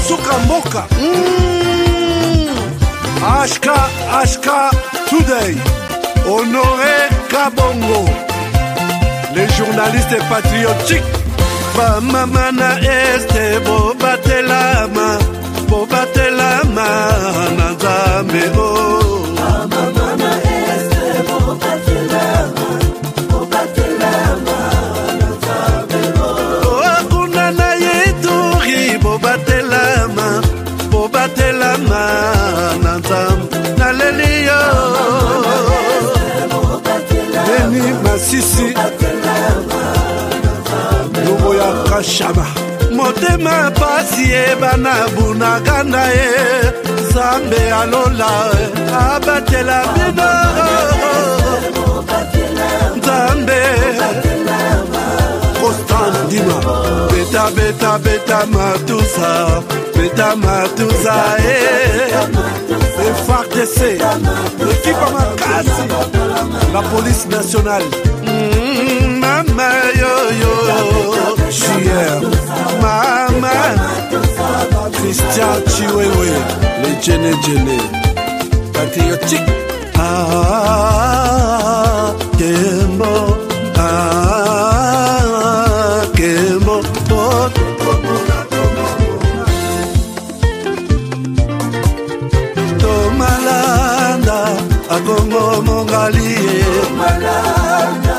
Suka Mboka. HK Today. Honoré Kabongo. Les journalistes patriotiques. Bamamana este bobatelama. Bobatelama Nazambe oh. Bamamana este bobatelama. Bobatelama Nazambe oh. Kunana yeturi bobatelama. Bobatelama Nazambe Nalelio Beni Masisi Lubo ya Kashama Motema pasi bana bunagana Zambe alola abatela bino Zambe Constant Dima Beta Matusa Beta Matusa FARDC l'équipe à Makasi la police nationale Mama yo Chier Mama Christian Chiwewe les Djene patriotique Kembo Kembo Tomalanda Akongo Mongali Tomalanda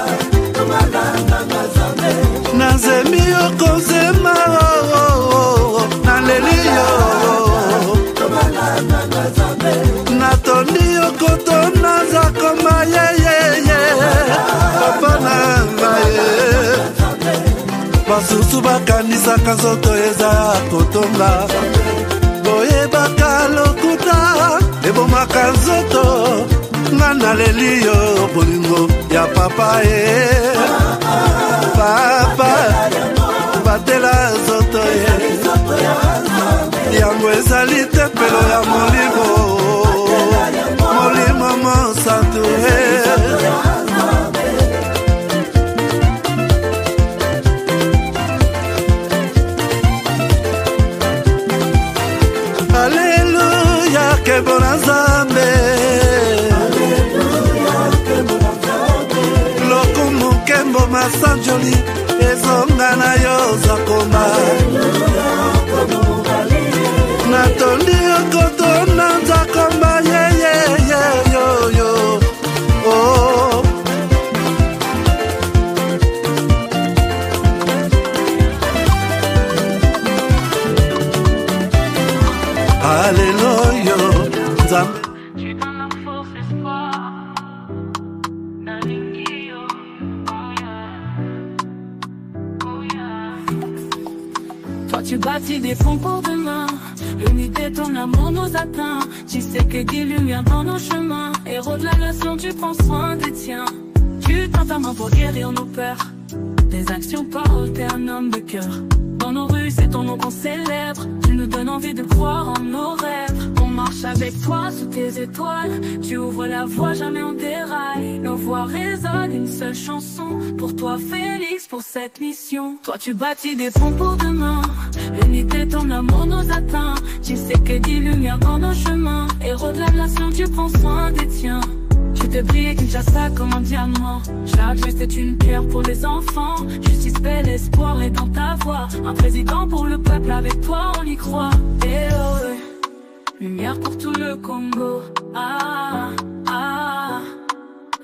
Nazemi Okozema Nalelio Natoni Okotona Zakoma Papa Nangaye Basusu bakanisa kazoto eza kotonga Boye bakalokuta ebomaka nzoto ngana lelio bolingo ya papa papa batela nzoto yango ezali tempelo ya molimo mosantu Alléluia, que bon Nzambe. Lokumu kembo masanjoli, ezonga na yo zakoma. Natoli okoto na zakoma, yo. Oh. Alléluia, Nzambe. Tu donnes la force, espoir. Nalingio, oh yeah. Toi tu bâtis des fonds pour demain. L'unité, ton amour nous atteint. Tu sais que des lumières dans nos chemins. Héros de la nation, tu prends soin des tiens. Tu tends ta main pour guérir nos peurs. Tes actions parlent, t'es un homme de cœur. Dans nos rues, c'est ton nom qu'on célèbre. Tu nous donnes envie de croire en nos rêves. On marche avec toi sous tes étoiles. Tu ouvres la voie, jamais on déraille. Nos voix résonnent, une seule chanson. Pour toi, Félix, pour cette mission. Toi, tu bâtis des ponts pour demain. L'unité, ton amour nous atteint. Tu sais que des lumières dans nos chemins. Héros de la nation, tu prends soin des tiens. Tu te brilles Kinshasa comme un diamant. Chaque geste est une pierre pour les enfants. Justice, paix, l'espoir est dans ta voix. Un président pour le peuple, avec toi on y croit. Et oh, lumière pour tout le Congo.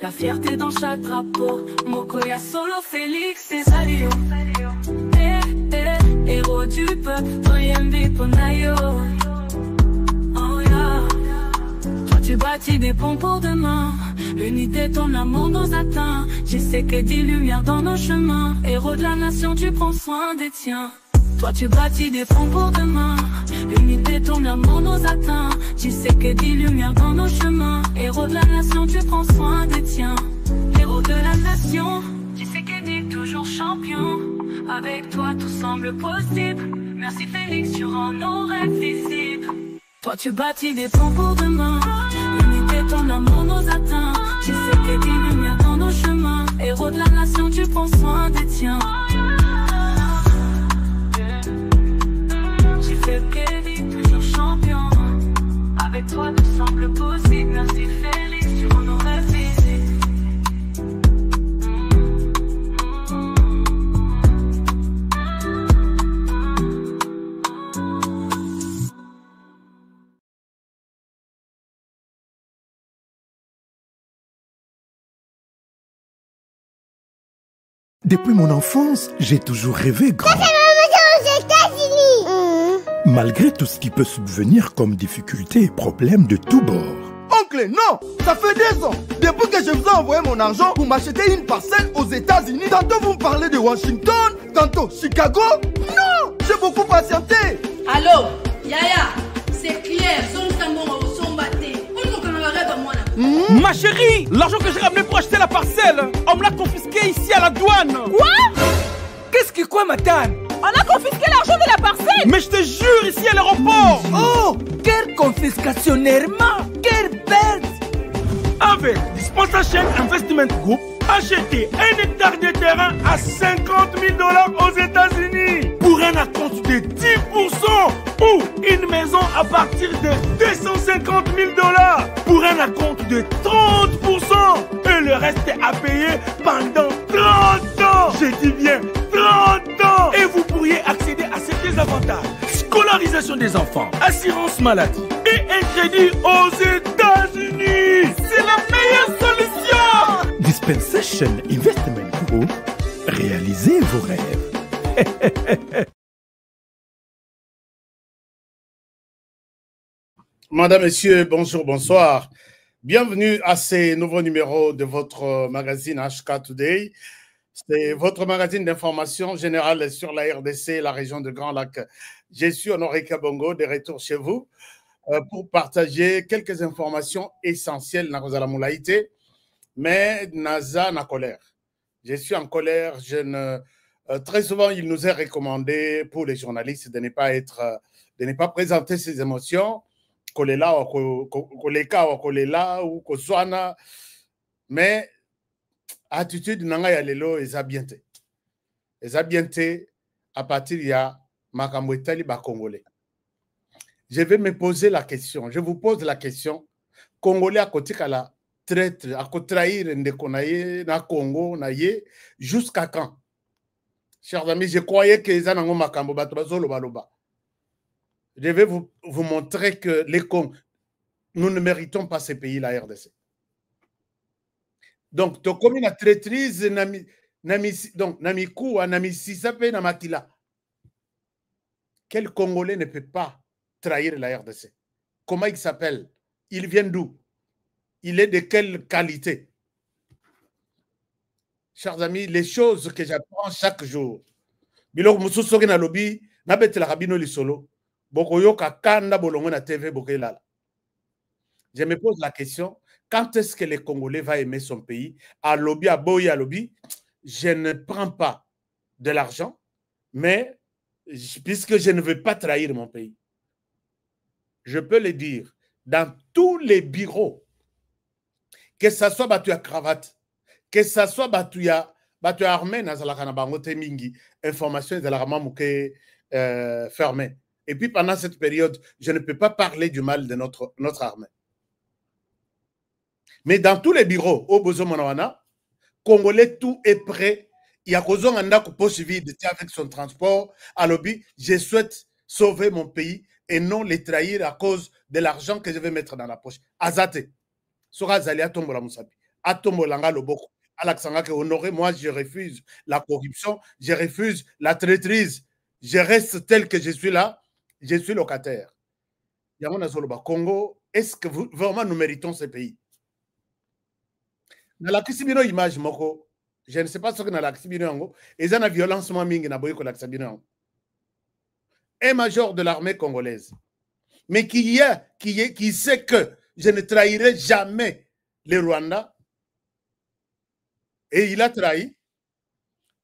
La fierté dans chaque drapeau. Mokoya Solo, Félix et Salio. Héros du peuple, Oyembi Ponayo. Oh yeah. Tu bâtis des ponts pour demain. L'unité, ton amour nous atteint. Je sais que des lumières dans nos chemins. Héros de la nation, tu prends soin des tiens. Toi tu bâtis des ponts pour demain. L'unité, ton amour nous atteint. Tu sais que des lumières dans nos chemins. Héros de la nation, tu prends soin des tiens. Héros de la nation, tu sais que t'es toujours champion. Avec toi tout semble possible. Merci Félix, tu rends nos rêves visibles. Toi tu bâtis des ponts pour demain. L'unité, ton amour nous atteint. Tu sais que des lumières dans nos chemins. Héros de la nation, tu prends soin des tiens. Tu fais que des avec toi tout semble possible. Merci Félix, tu rends nos rêves visibles. Depuis mon enfance, j'ai toujours rêvé grand. Malgré tout ce qui peut subvenir comme difficultés et problèmes de tous bords. Oncle, non! Ça fait 2 ans! Depuis que je vous ai envoyé mon argent pour m'acheter une parcelle aux États-Unis, tantôt vous me parlez de Washington, tantôt Chicago. Non! J'ai beaucoup patienté! Allô? Yaya, c'est clair, son batté. Ma chérie, l'argent que j'ai ramené pour acheter la parcelle, on me l'a confisqué ici à la douane. Quoi? Qu'est-ce qui quoi, madame? On a confisqué l'argent de la parcelle? Mais je te jure, ici à l'aéroport. Oh, quelle confiscationnairement, quelle perte. Avec Dispensation Investment Group, achetez 1 hectare de terrain à 50 000 $ aux États-Unis pour un acompte de 10% ou une maison à partir de 250 000 $ pour un acompte de 30% et le reste est à payer pendant 30 ans. Je dis bien 30 ans. Et vous pourriez accéder à ces avantages: scolarisation des enfants, assurance maladie et un crédit aux États-Unis. C'est la meilleure solution. Dispensation Investment Group, réalisez vos rêves. Madame, Messieurs, bonjour, bonsoir. Bienvenue à ce nouveau numéro de votre magazine HK Today. C'est votre magazine d'information générale sur la RDC, la région de Grand Lac. Je suis Honoré Kabongo, de retour chez vous pour partager quelques informations essentielles dans la moulaïté, mais naza na colère. Je suis en colère. Très souvent, il nous est recommandé pour les journalistes de ne pas présenter ses émotions. Kolela ou koleka ou kolela ou koswana, mais attitude nanga ya lelo eza bien te à partir ya makambo etali ba congolais. Je vais me poser la question, je vous pose la question: congolais à côté kala traître à trahir ndeko na ye na Congo na ye jusqu'à quand? Chers amis, je croyais que eza nango makambo bato bazolo baloba. Je vais vous montrer que nous ne méritons pas ces pays, la RDC. Donc, tu commis la traîtrise, donc, Namikou, Namisisapé, Namatila. Quel Congolais ne peut pas trahir la RDC? Comment il s'appelle? Il vient d'où? Il est de quelle qualité? Chers amis, les choses que j'apprends chaque jour. Bilok Moussoussoki na lobby, nabete la rabino lisolo. Bokoyoka kanda bolongo na TV bokelala. Je me pose la question, quand est-ce que le Congolais va aimer son pays? À lobby, à boy, à lobby, je ne prends pas de l'argent, mais puisque je ne veux pas trahir mon pays, je peux le dire, dans tous les bureaux, que ça soit battu à cravate, que ça soit battu à armée, information fermée. Et puis pendant cette période, je ne peux pas parler du mal de notre armée. Mais dans tous les bureaux, au Bozo-Monawana, Congolais, tout est prêt. Il y a Kozon Anda poche vide avec son transport. À lobby, je souhaite sauver mon pays et non les trahir à cause de l'argent que je vais mettre dans la poche. Azate. Sora Zalia Tombola Moussapi. Atombolanga Loboko. Alaksanga honoré, moi je refuse la corruption, je refuse la traîtrise. Je reste tel que je suis là. Je suis locataire. Congo, est-ce que vraiment nous méritons ce pays? Dans la Kisibino image, moko, je ne sais pas ce que dans la Kisibino, et ça, la violence, un major de l'armée congolaise, mais qui sait que je ne trahirai jamais les Rwandais, et il a trahi,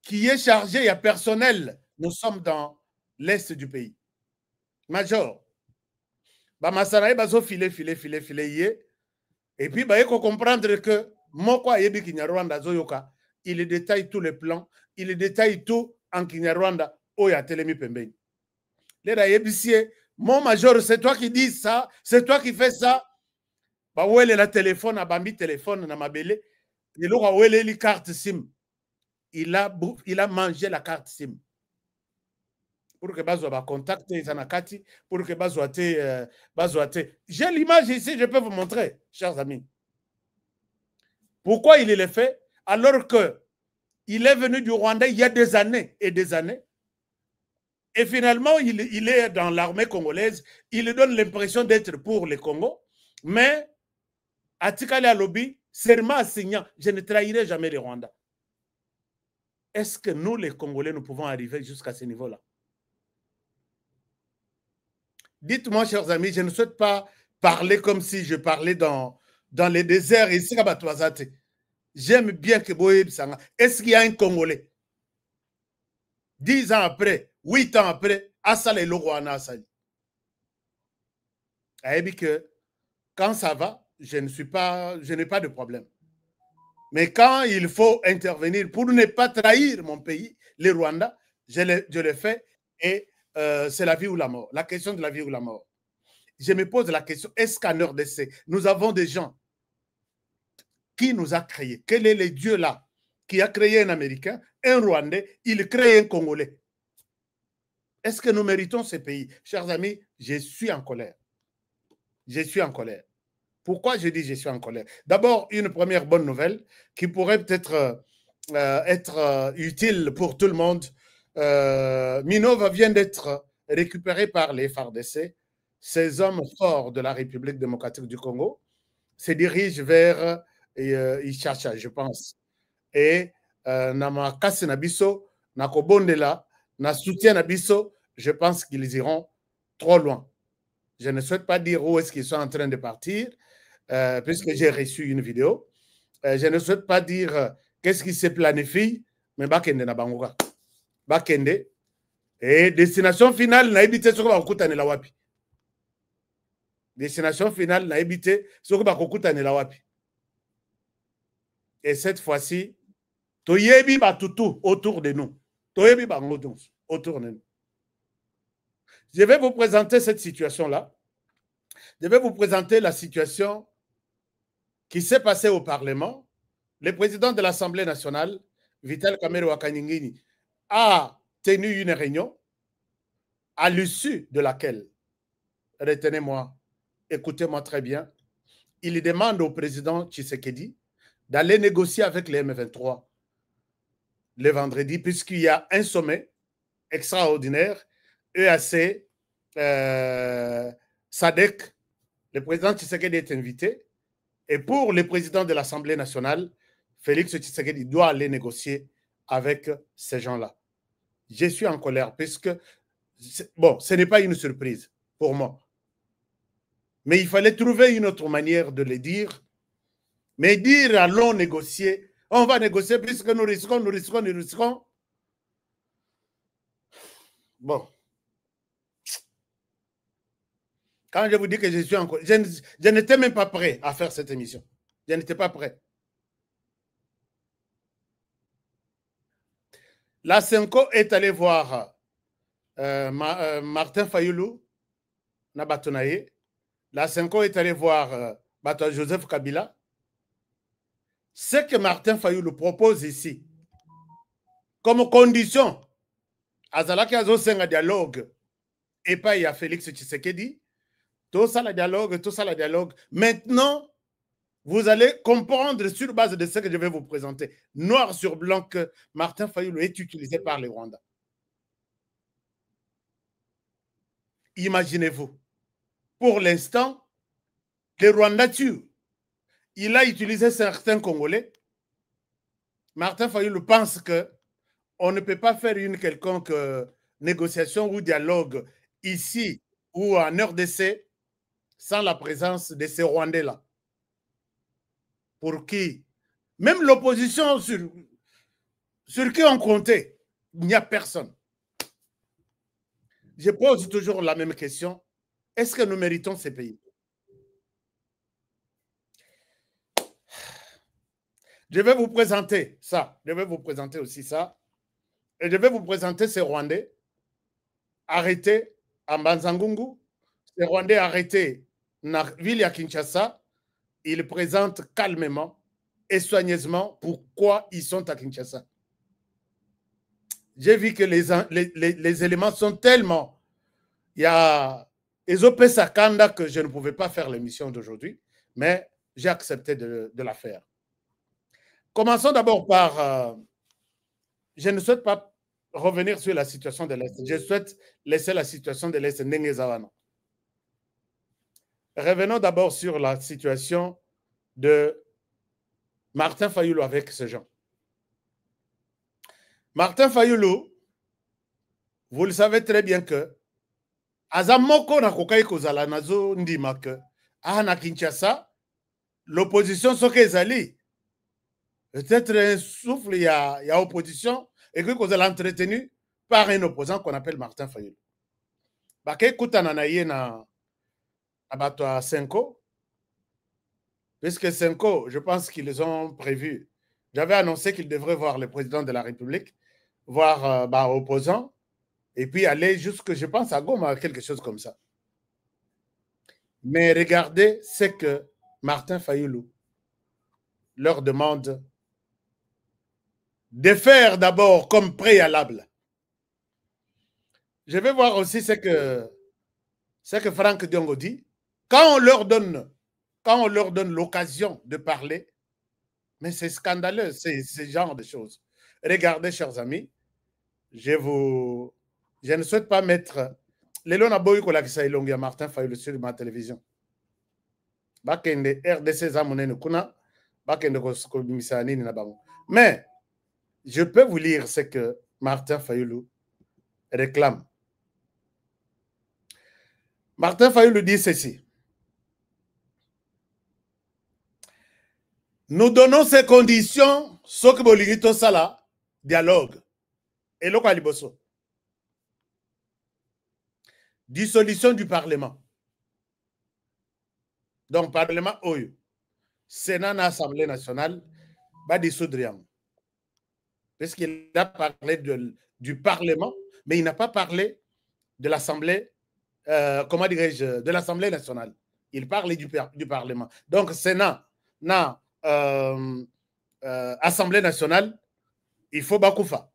qui est chargé, il y a personnel, nous sommes dans l'est du pays. Major, Bamasanaï bazo filer, et puis il faut comprendre que Moko Ayebi Kinyarwanda Zoyoka, il détaille tous les plans, il détaille tout en Kinyarwanda, Oya Telemi Pembeni. Les Ayebisie, Mon major, c'est toi qui dis ça, c'est toi qui fais ça. Bah, où est le téléphone, a bambi téléphone, na mabele. Et là, où est les cartes SIM? Il a mangé la carte SIM. Pour que Bazo va contacter Zanakati, pour que Bazo ate. J'ai l'image ici, je peux vous montrer, chers amis. Pourquoi il le fait? Alors que il est venu du Rwanda il y a des années et des années. Et finalement, il est dans l'armée congolaise. Il donne l'impression d'être pour le Congo. Mais, à Tikale Alobi, serment signant, je ne trahirai jamais le Rwanda. Est-ce que nous, les Congolais, nous pouvons arriver jusqu'à ce niveau-là? Dites-moi, chers amis, je ne souhaite pas parler comme si je parlais dans les déserts. Ici, j'aime bien que Boye Sanga. Est-ce qu'il y a un Congolais 10 ans après, 8 ans après, Asale Loroana Asali. Et que quand ça va, je n'ai pas de problème. Mais quand il faut intervenir pour ne pas trahir mon pays, le Rwanda, je le fais et c'est la vie ou la mort. La question de la vie ou la mort. Je me pose la question, est-ce qu'en RDC, nous avons des gens qui nous a créés? Quel est le Dieu là qui a créé un Américain, un Rwandais, il crée un Congolais? Est-ce que nous méritons ces pays? Chers amis, je suis en colère. Je suis en colère. Pourquoi je dis je suis en colère? D'abord, une première bonne nouvelle qui pourrait peut-être être utile pour tout le monde. Minova vient d'être récupéré par les FARDC. Ces hommes forts de la République démocratique du Congo se dirigent vers Ichacha, je pense. Et Nama Kasi Nabiso, Nakobondela, na soutien Nabiso, je pense qu'ils iront trop loin. Je ne souhaite pas dire où est-ce qu'ils sont en train de partir, puisque j'ai reçu une vidéo. Je ne souhaite pas dire qu'est-ce qui se planifie, mais Bakende na Bangoga. Bakende. Et destination finale, na évité ce qu'on va écouter la wapi. Destination finale, na évité ce qu'on va écouter la wapi. Et cette fois-ci, Toyebi Batutu autour de nous. Toyebi Bangodons autour de nous. Je vais vous présenter cette situation-là. Je vais vous présenter la situation qui s'est passée au Parlement. Le président de l'Assemblée nationale, Vital Kamerhe Wakanyingini, a tenu une réunion à l'issue de laquelle, retenez-moi, écoutez-moi très bien, il demande au président Tshisekedi d'aller négocier avec les M23 le vendredi, puisqu'il y a un sommet extraordinaire, EAC, SADC, le président Tshisekedi est invité, et pour le président de l'Assemblée nationale, Félix Tshisekedi doit aller négocier avec ces gens-là. Je suis en colère, puisque, bon, ce n'est pas une surprise pour moi, mais il fallait trouver une autre manière de le dire, mais dire allons négocier, on va négocier puisque nous risquons. Bon. Quand je vous dis que je suis en colère, je n'étais même pas prêt à faire cette émission. Je n'étais pas prêt. La Senko est allé voir Martin Fayoulou, Nabatonaye. La Senko est allé voir Joseph Kabila. Ce que Martin Fayoulou propose ici, comme condition, Azalaki Azosenga dialogue, et pas il y a Félix Tshisekedi, tout ça le dialogue. Maintenant, vous allez comprendre sur base de ce que je vais vous présenter, noir sur blanc, que Martin Fayoulou est utilisé par les Rwandais. Imaginez-vous, pour l'instant, les Rwandais tuent. Il a utilisé certains Congolais. Martin Fayoulou pense qu'on ne peut pas faire une quelconque négociation ou dialogue ici ou en RDC sans la présence de ces Rwandais-là. Pour qui, même l'opposition sur qui on comptait, il n'y a personne. Je pose toujours la même question. Est-ce que nous méritons ces pays? Je vais vous présenter ça. Je vais vous présenter aussi ça. Et je vais vous présenter ces Rwandais arrêtés à Mbanzangungu, ces Rwandais arrêtés dans la ville de Kinshasa, ils présentent calmement et soigneusement pourquoi ils sont à Kinshasa. J'ai vu que les éléments sont tellement... Il y a Ezopé Sakanda que je ne pouvais pas faire l'émission d'aujourd'hui, mais j'ai accepté de la faire. Commençons d'abord par... je ne souhaite pas revenir sur la situation de l'Est. Je souhaite laisser la situation de l'Est Nengezawana. Revenons d'abord sur la situation de Martin Fayulu avec ces gens. Martin Fayulu, vous le savez très bien que Azamoko na kokai kozala nazo ndima que na Kinshasa, l'opposition soke ezali. Peut-être un souffle, il y a opposition et que vous allez entretenu par un opposant qu'on appelle Martin Fayulu. Bake kutana na ye na abato a Senko, puisque Senko, je pense qu'ils ont prévu. J'avais annoncé qu'ils devraient voir le président de la République, voir opposant, et puis aller jusque, je pense, à Goma, quelque chose comme ça. Mais regardez ce que Martin Fayulu leur demande de faire d'abord comme préalable. Je vais voir aussi ce que Franck Diongo dit. Quand on leur donne l'occasion de parler, mais c'est scandaleux, c'est ce genre de choses. Regardez, chers amis, je ne souhaite pas mettre Lelo na boy ko la kisa ilongi ya Martin Fayulu sur ma télévision. Bakende RDC zamonene kuna, bakende ko misani na bango. Mais je peux vous lire ce que Martin Fayulu réclame. Martin Fayulu dit ceci. Nous donnons ces conditions, ce que Bolingito Sala, dialogue. Et le Kaliboso. Dissolution du Parlement. Donc, Parlement, Oyo. Sénat, Assemblée nationale, va dissoudre. Parce qu'il a parlé du Parlement, mais il n'a pas parlé de l'Assemblée, comment dirais-je, de l'Assemblée nationale. Il parle du Parlement. Donc, Sénat, Assemblée nationale, il faut Bakoufa.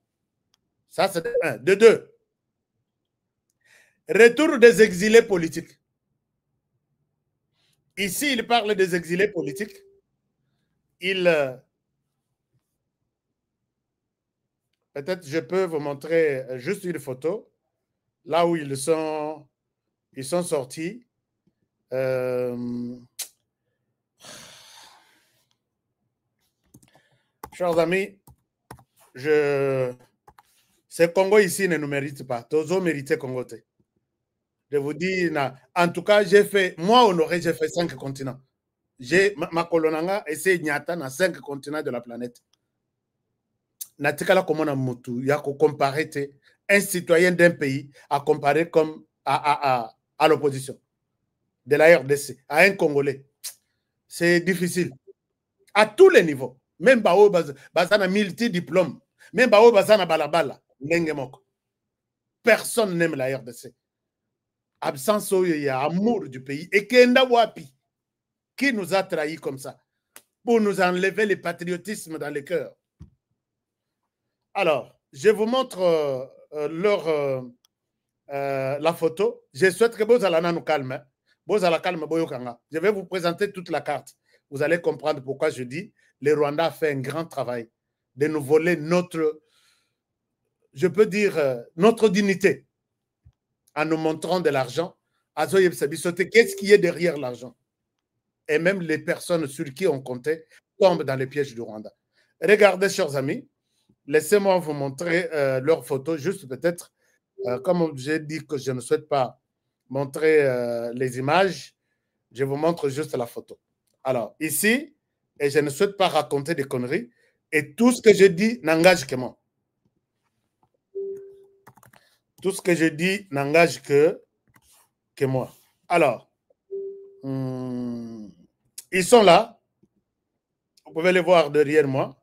Ça, c'est de un. De deux, retour des exilés politiques. Ici, il parle des exilés politiques. Peut-être je peux vous montrer juste une photo, là où ils sont sortis. Chers amis, ce Congo ici ne nous mérite pas. Tozo mérite Congo. Je vous dis, en tout cas, moi honoré, j'ai fait 5 continents. Ma colonanga essaie nyata na 5 continents de la planète. Natikala comment na mutu ya ko comparer un citoyen d'un pays à comparer comme à l'opposition de la RDC à un Congolais. C'est difficile à tous les niveaux. Même bao bazana multi-diplôme, même bao bazana balabala, nengemoko. Personne n'aime la RDC. Absence il y a amour du pays et Kenda Wapi qui nous a trahis comme ça pour nous enlever le patriotisme dans le cœur. Alors, je vous montre la photo. Je souhaite que vous allez nous calmer. Vous allez calmer. Je vais vous présenter toute la carte. Vous allez comprendre pourquoi je dis le Rwanda a fait un grand travail de nous voler notre, je peux dire, notre dignité en nous montrant de l'argent. Qu'est-ce qui est derrière l'argent? Et même les personnes sur qui on comptait tombent dans les pièges du Rwanda. Regardez, chers amis, laissez-moi vous montrer leurs photos, juste peut-être, comme j'ai dit que je ne souhaite pas montrer les images, je vous montre juste la photo. Alors, ici, et je ne souhaite pas raconter des conneries, et tout ce que je dis n'engage que moi. Tout ce que je dis n'engage que moi. Alors, ils sont là. Vous pouvez les voir derrière moi.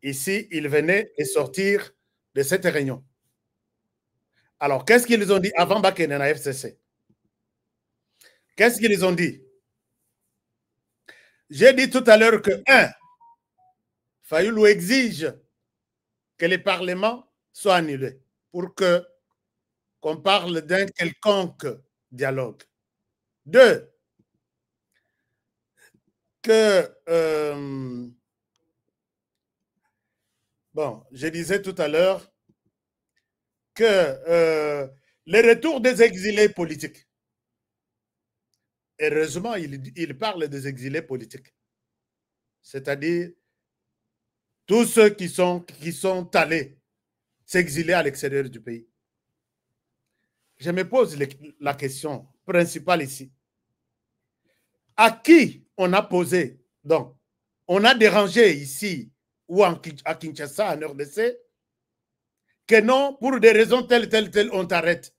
Ici, ils venaient de sortir de cette réunion. Alors, qu'est-ce qu'ils ont dit avant Bakene na FCC? Qu'est-ce qu'ils ont dit? J'ai dit tout à l'heure que, Fayoulou exige que les parlements soient annulés pour qu'on parle d'un quelconque dialogue. 2, que, bon, je disais tout à l'heure que les retours des exilés politiques, heureusement, il parle des exilés politiques, c'est-à-dire tous ceux qui sont allés s'exiler à l'extérieur du pays. Je me pose la question principale ici. À qui on a posé, donc, on a dérangé ici ou à Kinshasa, en RDC, que non, pour des raisons telles, on t'arrête.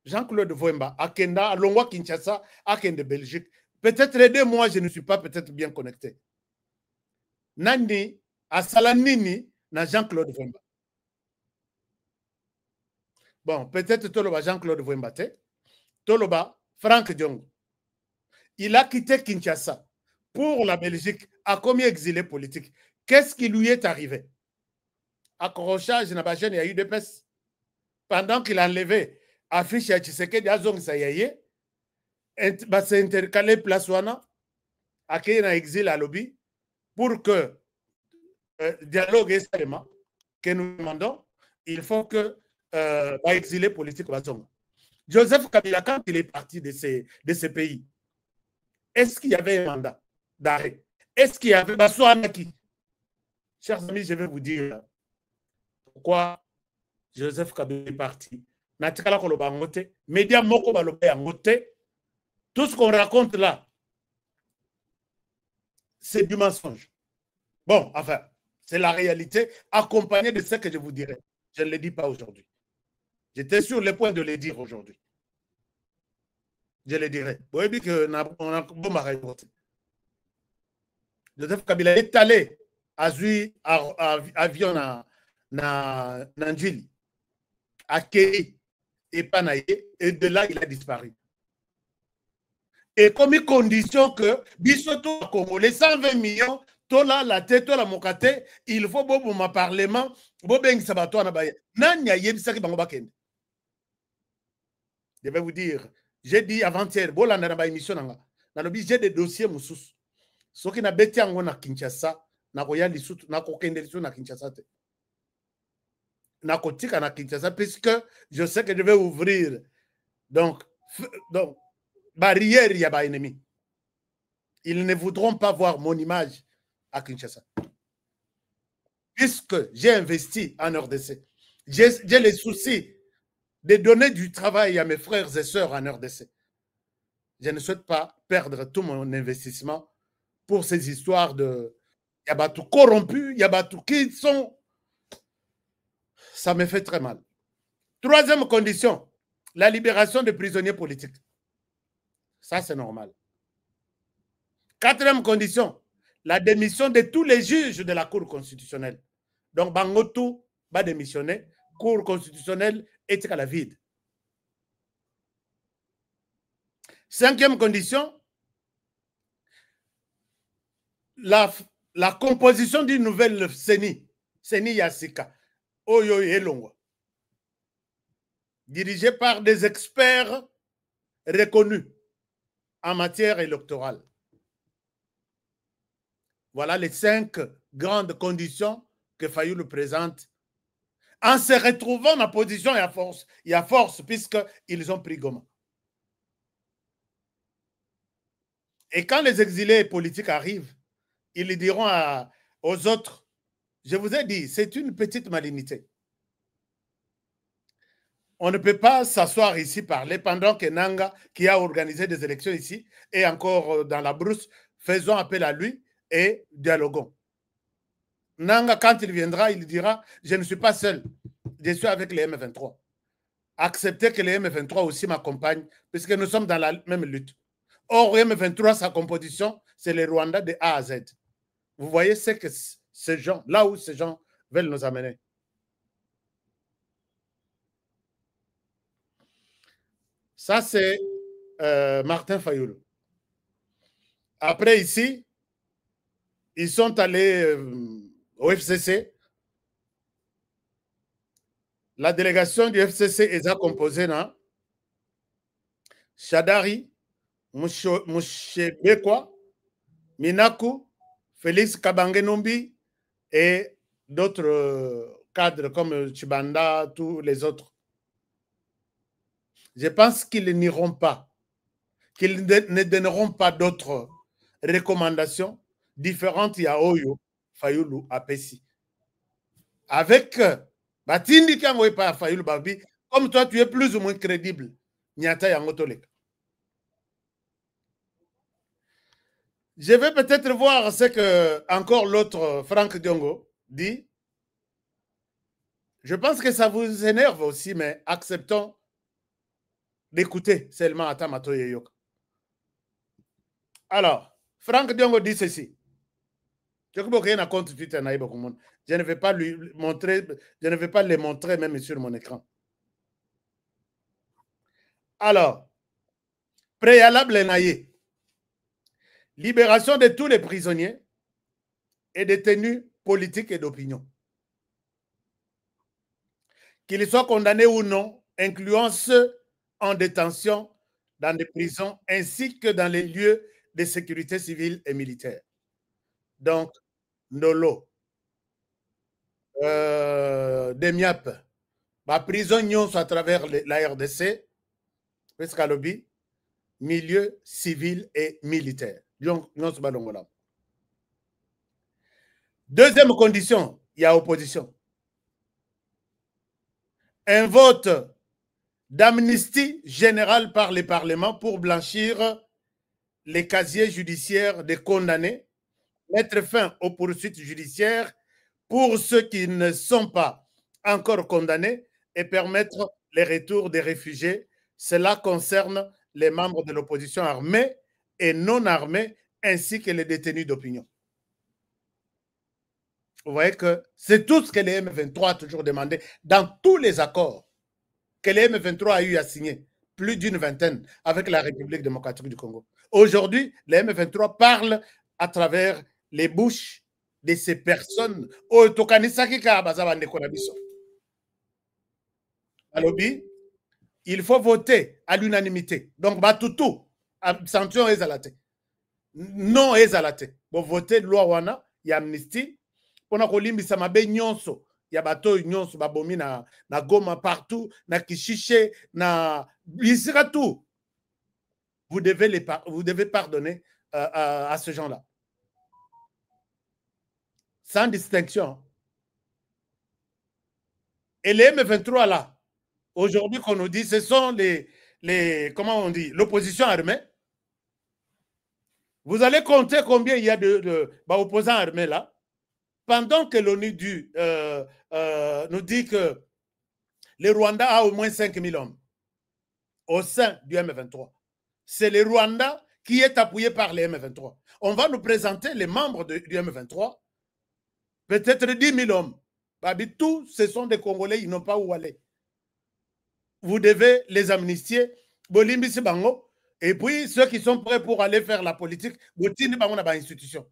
Jean-Claude Voemba, à Kenda, à Longwa, Kinshasa, à Kenda, Belgique. Peut-être les 2 mois, je ne suis pas peut-être bien connecté. Nani, à Salanini, na Jean-Claude Voemba. Bon, peut-être Toloba Jean-Claude Voemba, Toloba Franck Diongo. Il a quitté Kinshasa pour la Belgique. À combien exilé politique? Qu'est-ce qui lui est arrivé? Accrochage, il y a eu des pestes. Pendant qu'il a enlevé affiche à Tshisekedi, Azong Sayaye, s'est intercalé place wana, à qui il a exilé à lobby, pour que dialogue extrêmement que nous demandons, il faut que exilé politique Bazong. Joseph Kabila, quand il est parti de ces pays, est-ce qu'il y avait un mandat d'arrêt? Est-ce qu'il y avait Basouanaki? Chers amis, je vais vous dire pourquoi Joseph Kabila est parti. Natikala koloba ngote, média moko baloba ngote. Tout ce qu'on raconte là, c'est du mensonge. Bon, enfin, c'est la réalité accompagnée de ce que je vous dirai. Je ne le dis pas aujourd'hui. J'étais sur le point de le dire aujourd'hui. Je le dirai. Vous voyez que on a bon mariage. Joseph Kabila est allé à avion na Njili, à Kéi et Panaye, et de là il a disparu. Et comme une condition que Bissoto Congo, les 120 millions, tola la tête, tola mokate, il faut bobo ma parlement, bobeng sabato na baye. Nanya yebisaki bango bakende. Je vais vous dire, j'ai dit avant-hier, bola na ba émission nanga. Na lobi j'ai des dossiers mususu. Ce qui n'a bêté en na Kinshasa, na koya lisutu, na kokende lisutu na Kinshasa te. Na kotika na Kinshasa, puisque je sais que je vais ouvrir. Donc barrière, il y a des ennemis. Ils ne voudront pas voir mon image à Kinshasa. Puisque j'ai investi en RDC, j'ai les soucis de donner du travail à mes frères et sœurs en RDC. Je ne souhaite pas perdre tout mon investissement pour ces histoires de Yabatou corrompus, Yabatou qui sont... Ça me fait très mal. 3e condition, la libération des prisonniers politiques. Ça, c'est normal. 4e condition, la démission de tous les juges de la Cour constitutionnelle. Donc, Bangotou va démissionner. Cour constitutionnelle est à la vide. 5e condition, la composition d'une nouvelle CENI, CENI Yassika, Oyo Elongwa, dirigée par des experts reconnus en matière électorale. Voilà les 5 grandes conditions que Fayoulou présente en se retrouvant en position et à force puisqu'ils ont pris Goma. Et quand les exilés politiques arrivent, ils diront aux autres, je vous ai dit, c'est une petite malignité. On ne peut pas s'asseoir ici parler pendant que Nanga, qui a organisé des élections ici, est encore dans la brousse, faisons appel à lui et dialoguons. Nanga, quand il viendra, il dira, je ne suis pas seul, je suis avec les M23. Acceptez que les M23 aussi m'accompagnent, puisque nous sommes dans la même lutte. Or, M23, sa composition, c'est le Rwanda de A à Z. Vous voyez ce que ces gens, là où ces gens veulent nous amener. Ça, c'est Martin Fayoulou. Après, ici, ils sont allés au FCC. La délégation du FCC est composée de Chadari, Mouchebekwa, Minaku, Félix Kabangenombi et d'autres cadres comme Chibanda, tous les autres. Je pense qu'ils n'iront pas, qu'ils ne donneront pas d'autres recommandations différentes à Oyo, Fayoulou, à Pessi. Avec Batindi Kangoy pas Fayoulou Babi, comme toi tu es plus ou moins crédible, Nyata Yangotolek. Je vais peut-être voir ce que encore l'autre Franck Diongo dit. Je pense que ça vous énerve aussi, mais acceptons d'écouter seulement Atamato Yoka. Alors, Franck Diongo dit ceci. Je ne vais pas lui montrer, je ne vais pas les montrer même sur mon écran. Alors, préalable naïe. Libération de tous les prisonniers et détenus politiques et d'opinion. Qu'ils soient condamnés ou non, incluant ceux en détention dans des prisons ainsi que dans les lieux de sécurité civile et militaire. Donc, Nolo, Demiap, la prison à travers la RDC, Pescalobi, milieu civil et militaire. Deuxième condition, il y a opposition. Un vote d'amnistie générale par les parlements pour blanchir les casiers judiciaires des condamnés, mettre fin aux poursuites judiciaires pour ceux qui ne sont pas encore condamnés et permettre les retours des réfugiés. Cela concerne les membres de l'opposition armée et non armés, ainsi que les détenus d'opinion. Vous voyez que c'est tout ce que les M23 a toujours demandé dans tous les accords que les M23 a eu à signer, plus d'une vingtaine, avec la République démocratique du Congo. Aujourd'hui, les M23 parlent à travers les bouches de ces personnes. Il faut voter à l'unanimité. Donc, Batutu, abstention ezalate. Non ezalate. Vous votez loi wana, il y a amnistie. On a kolimbisa mabe nyonso. Il y a bateau nyonso, babomi na Goma partout, na Kishiche, na Bisira tout. Vous devez pardonner à ce gens-là. Sans distinction. Et les M23 là, aujourd'hui qu'on nous dit, ce sont comment on dit, l'opposition armée. Vous allez compter combien il y a d'opposants armés là. Pendant que l'ONU nous dit que le Rwanda a au moins 5000 hommes au sein du M23. C'est le Rwanda qui est appuyé par les M23. On va nous présenter les membres du M23, peut-être 10 000 hommes. Tous, ce sont des Congolais, ils n'ont pas où aller. Vous devez les amnistier. Et puis, ceux qui sont prêts pour aller faire la politique, institution.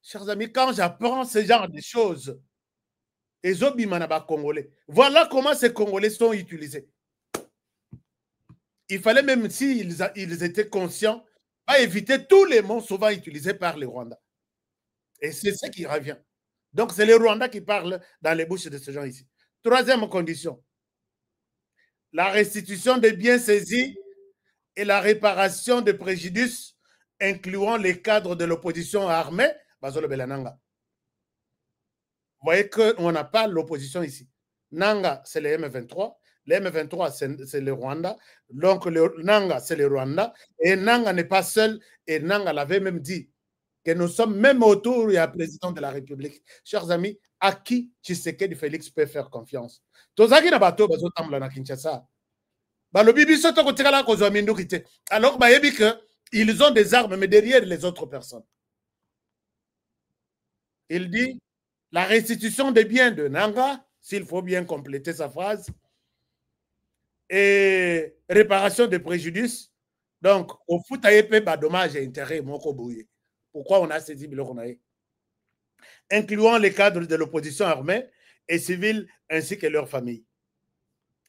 Chers amis, quand j'apprends ce genre de choses, Congolais, voilà comment ces Congolais sont utilisés. Il fallait même s'ils étaient conscients, pas éviter tous les mots souvent utilisés par les Rwandais. Et c'est ce qui revient. Donc, c'est les Rwandais qui parlent dans les bouches de ces gens ici. Troisième condition, la restitution des biens saisis et la réparation des préjudices, incluant les cadres de l'opposition armée. Vous voyez qu'on n'a pas l'opposition ici. Nanga, c'est les M23. Les M23, c'est le Rwanda. Donc, Nanga, c'est le Rwanda. Et Nanga n'est pas seul. Et Nanga l'avait même dit que nous sommes même autour du président de la République. Chers amis, à qui Tshisekedi Félix peut faire confiance? Tozaki na bato bazotambula na Kinshasa. Balobi biso to kotikala kozwa minduki te. Alors bayebi que ils ont des armes mais derrière les autres personnes. Il dit la restitution des biens de Nanga, s'il faut bien compléter sa phrase, et réparation de préjudice. Donc, au foot, il y a dommage et intérêt. Pourquoi on a saisi Biloko Naye? Incluant les cadres de l'opposition armée et civile ainsi que leurs familles.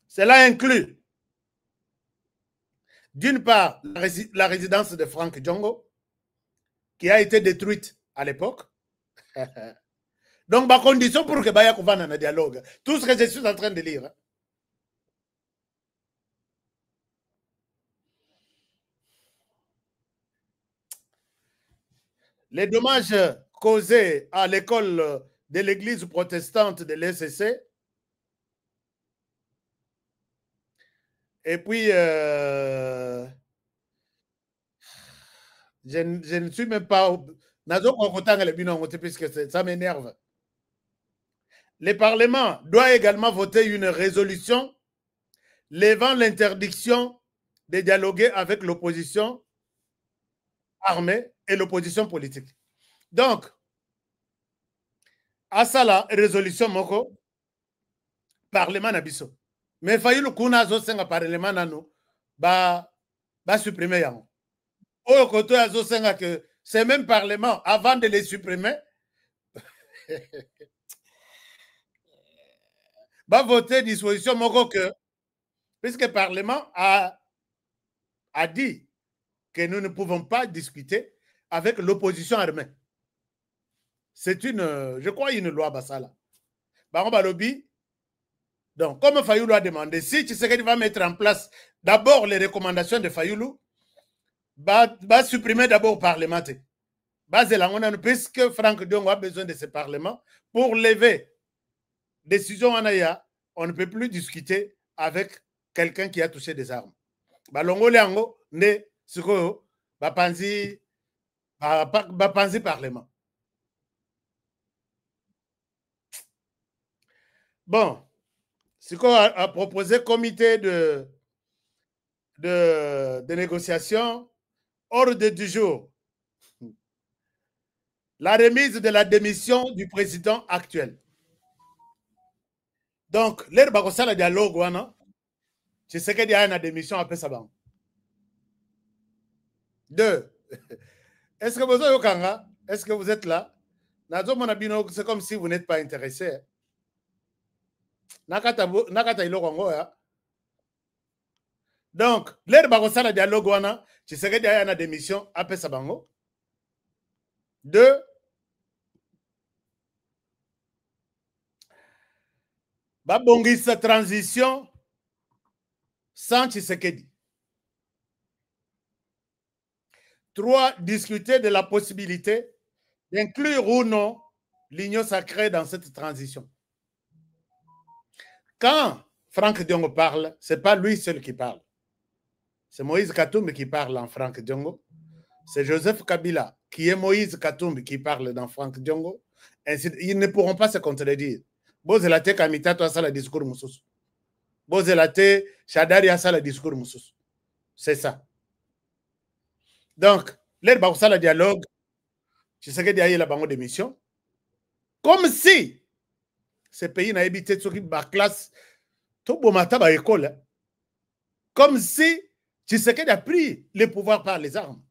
Cela inclut, d'une part, la résidence de Franck Diongo, qui a été détruite à l'époque. Donc, ma condition pour que Baya Kouvana un dialogue, tout ce que je suis en train de lire. Les dommages causés à l'école de l'église protestante de l'ECC. Et puis, je ne suis même pas... Puisque ça m'énerve. Le Parlement doit également voter une résolution levant l'interdiction de dialoguer avec l'opposition armée et l'opposition politique. Donc, à ça la résolution moko, Parlement nabiso. Mais failli le kuna zo senga Parlement nano, ba supprimer yango. Au côté azo senga que ces mêmes Parlement, avant de les supprimer, va voter disposition moko que, puisque le Parlement a dit que nous ne pouvons pas discuter avec l'opposition armée. C'est une, je crois, une loi Bassala. Baron lobby. Donc, comme Fayoulou a demandé, si Tshisekedi va mettre en place d'abord les recommandations de Fayoulou, va supprimer d'abord le Parlement. Puisque Franck Diongo a besoin de ce Parlement pour lever décision en Aya, on ne peut plus discuter avec quelqu'un qui a touché des armes. Balongo Liango, ne, Suko, Bapanzi Parlement. Bon, Suko a proposé comité de négociation, ordre du jour. La remise de la démission du président actuel. Donc, l'air bagosa la dialogue, wana, tu sais qu'il y a une démission après ça. Deux, est-ce que vous êtes au Kanga? Est-ce que vous êtes là? C'est comme si vous n'êtes pas intéressé. Nakata ilokongo ya. Donc, l'air bagosa la dialogue, wana, tu sais qu'il y a une démission après ça. Deux, Babongisa transition sans Tshisekedi. 3. Discuter de la possibilité d'inclure ou non l'union sacrée dans cette transition. Quand Franck Diongo parle, ce n'est pas lui seul qui parle. C'est Moïse Katumbi qui parle en Franck Diongo. C'est Joseph Kabila qui est Moïse Katumbi qui parle dans Franck Diongo. Ils ne pourront pas se contredire. Bozelate Kamitato a ça le discours Moussous. Bozelate Chadari a ça le discours Moussous. C'est ça. Donc, l'air ça le dialogue, je sais que y a la banque d'émission. Comme si ce pays n'a habité sur la classe, tout bon matin à l'école. Comme si Tshisekedi a pris le pouvoir par les armes.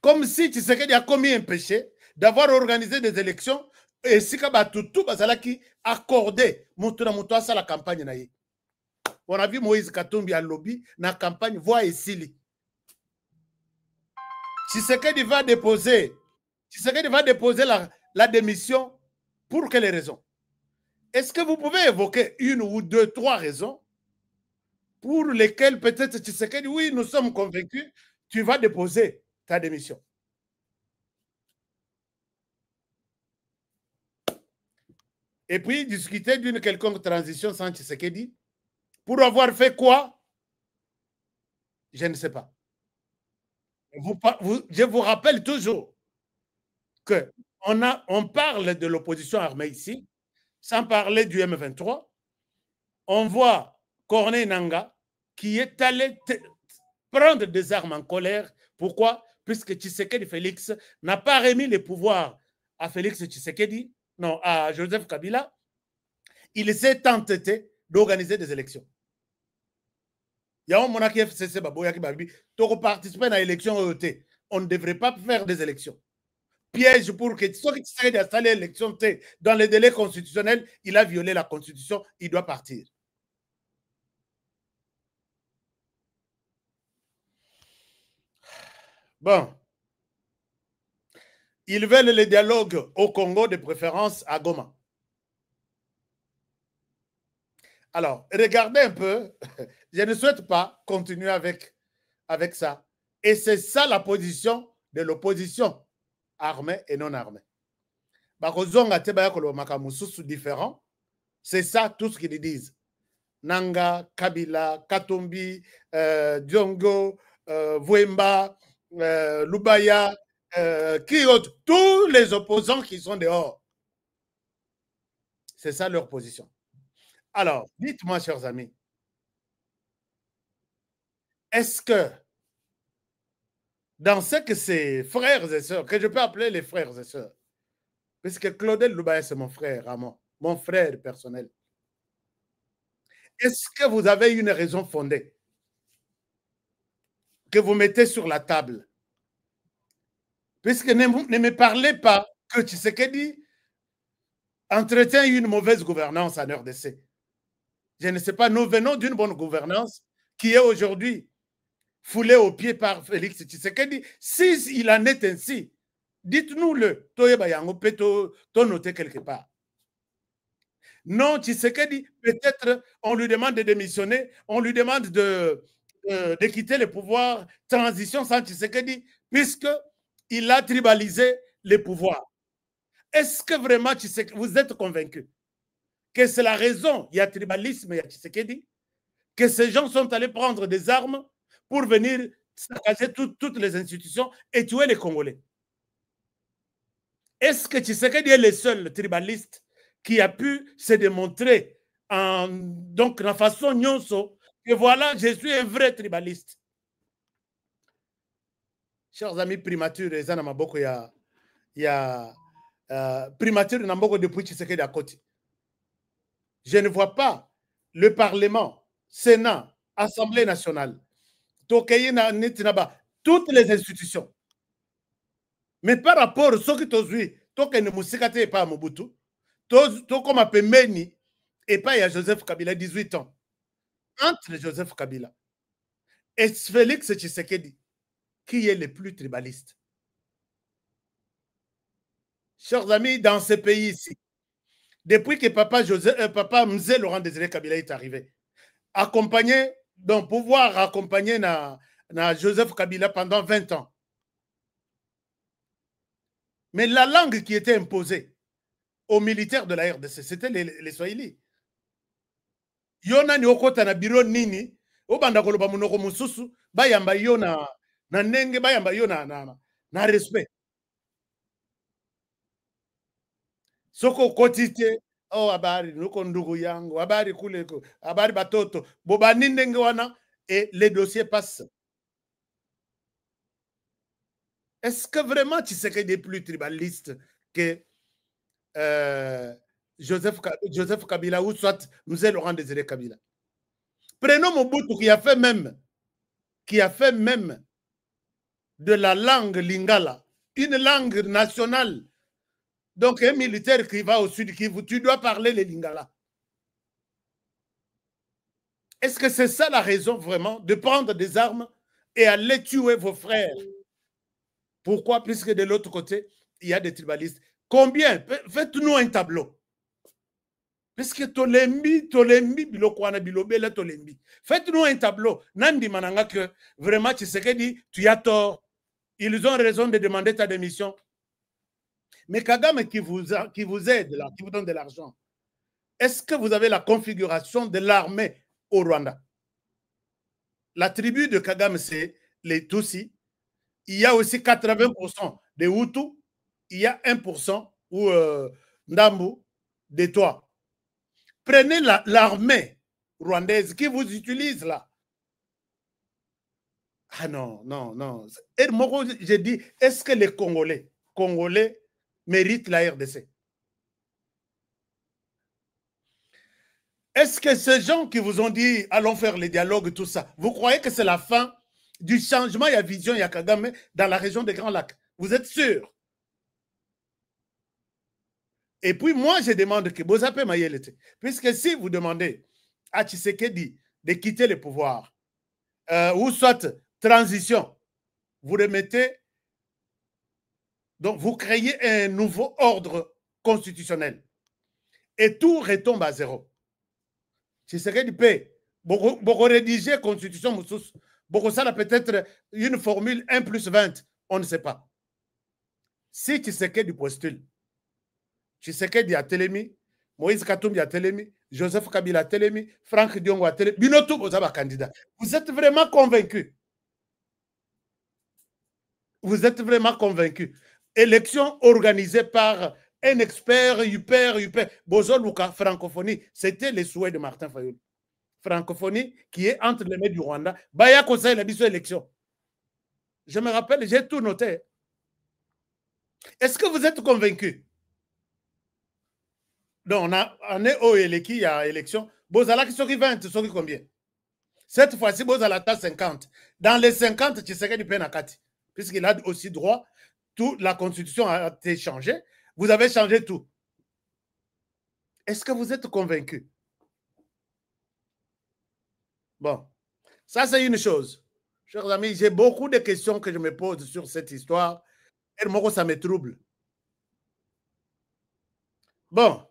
Comme si Tshisekedi a commis un péché d'avoir organisé des élections et si tout qui accordé à la campagne. On a vu Moïse Katumbi à lobby dans la campagne voix et Sili. Tshisekedi va déposer la démission pour quelles raisons? Est-ce que vous pouvez évoquer une ou deux, trois raisons pour lesquelles peut-être Tshisekedi, oui, nous sommes convaincus, tu vas déposer ta démission? Et puis discuter d'une quelconque transition sans Tshisekedi, pour avoir fait quoi? Je ne sais pas. Je vous rappelle toujours qu'on parle de l'opposition armée ici, sans parler du M23. On voit Corneille Nangaa qui est allé prendre des armes en colère. Pourquoi? Puisque Tshisekedi Félix n'a pas remis les pouvoirs à Félix Tshisekedi, non, à Joseph Kabila. Il s'est entêté d'organiser des élections. Il y a un monarque FCC, pour participer à l'élection EET. On ne devrait pas faire des élections. Piège pour que ceux qui s'est installé l'élection dans les délais constitutionnels, il a violé la constitution, il doit partir. Bon. Ils veulent le dialogue au Congo, de préférence à Goma. Alors, regardez un peu. Je ne souhaite pas continuer avec ça. Et c'est ça la position de l'opposition, armée et non armée. Différent. C'est ça tout ce qu'ils disent. Nanga, Kabila, Katumbi, Diongo, Vouemba, Lubaya, tous les opposants qui sont dehors. C'est ça leur position. Alors, dites-moi, chers amis, est-ce que dans ce que ces frères et sœurs, que je peux appeler les frères et sœurs, puisque Claudel Lubaya, c'est mon frère à moi, mon frère personnel, est-ce que vous avez une raison fondée que vous mettez sur la table? Puisque ne me parlez pas que Tshisekedi entretient une mauvaise gouvernance en RDC. Je ne sais pas, nous venons d'une bonne gouvernance qui est aujourd'hui foulée aux pieds par Félix Tshisekedi. Si il en est ainsi, dites-nous-le. To noter quelque part. Non, Tshisekedi, peut-être on lui demande de démissionner, on lui demande de quitter le pouvoir, transition sans Tshisekedi, puisqu'il a tribalisé les pouvoirs. Est-ce que vraiment vous êtes convaincu que c'est la raison, il y a tribalisme, il y a Tshisekedi, que ces gens sont allés prendre des armes pour venir saccager toutes les institutions et tuer les Congolais? Est-ce que Tshisekedi est le seul tribaliste qui a pu se démontrer donc la façon nyonso que voilà, je suis un vrai tribaliste? Chers amis, primature, il y a primature depuis Tshisekedi à côté. Je ne vois pas le Parlement, Sénat, Assemblée nationale, toutes les institutions. Mais par rapport à ce que tu as vu, tu ne musikate pas Mobutu, tu comme un peu Meni et pas il y a Joseph Kabila, 18 ans. Entre Joseph Kabila et Félix Tshisekedi, qui est le plus tribaliste? Chers amis, dans ce pays ici, depuis que papa Mzé Laurent Désiré Kabila est arrivé, accompagné, donc pouvoir accompagner Joseph Kabila pendant 20 ans. Mais la langue qui était imposée aux militaires de la RDC, c'était les Swahili. Yona ni okota na biro nini, obanda koloba munoko mususu, bayamba yo na nenge, bayamba yo na respect. Soko kotite, oh habari, nuko ndugu yangu, habari kule, habari batoto, boba nindenge wana, et les dossiers passent. Est-ce que vraiment Tshisekedi est plus tribaliste que Joseph Kabila ou soit Mzé Laurent Désiré Kabila? Prenons Mobutu qui a fait même de la langue lingala une langue nationale. Donc un militaire qui va au sud Kivu, tu dois parler le lingala. Est-ce que c'est ça la raison vraiment de prendre des armes et aller tuer vos frères? Pourquoi? Puisque de l'autre côté, il y a des tribalistes. Combien? Faites-nous un tableau. Puisque Tolembi, Bilokwana, Bilobele, Tolembi. Faites-nous un tableau. Nandi Mananga que vraiment Tshisekedi, tu as tort. Ils ont raison de demander ta démission. Mais Kagame qui vous aide là, qui vous donne de l'argent, est-ce que vous avez la configuration de l'armée au Rwanda? La tribu de Kagame, c'est les Tutsis. Il y a aussi 80% des Hutus, il y a 1% ou Ndambu des Toits. Prenez l'armée rwandaise qui vous utilise là. Ah non, non, non. Et moi, j'ai dit, est-ce que les Congolais méritent la RDC? Est-ce que ces gens qui vous ont dit allons faire les dialogues, tout ça, vous croyez que c'est la fin du changement et la vision de Kagame dans la région des Grands Lacs? Vous êtes sûr? Et puis moi, je demande que Bozapé Mayelete, puisque si vous demandez à Tshisekedi de quitter le pouvoir, ou soit transition, vous remettez, donc vous créez un nouveau ordre constitutionnel et tout retombe à zéro. Tshisekedi peut beaucoup rédiger la constitution, beaucoup ça peut-être une formule 1+20, on ne sait pas. Si Tshisekedi postule, Tshisekedi a Telemi, Moïse Katumbi a Telemi, Joseph Kabila a Telemi, Franck Diongo a Telemi, Binotou Bozaba candidat. Vous êtes vraiment convaincus? Vous êtes vraiment convaincus? Élection organisée par un expert hyper. Bozoluka, francophonie, c'était le souhait de Martin Fayoul. Francophonie qui est entre les mains du Rwanda. Baya Kosa, il a dit sur l'élection. Je me rappelle, j'ai tout noté. Est-ce que vous êtes convaincus? Donc, on est au Eleki, il y a élection. Bozala qui sort 20, sort combien? Cette fois-ci, Bozala a 50. Dans les 50, tu sais qu'il y a Nakati. Puisqu'il a aussi droit, toute la constitution a été changée. Vous avez changé tout. Est-ce que vous êtes convaincus? Bon, ça c'est une chose. Chers amis, j'ai beaucoup de questions que je me pose sur cette histoire. Et moi, ça me trouble. Bon.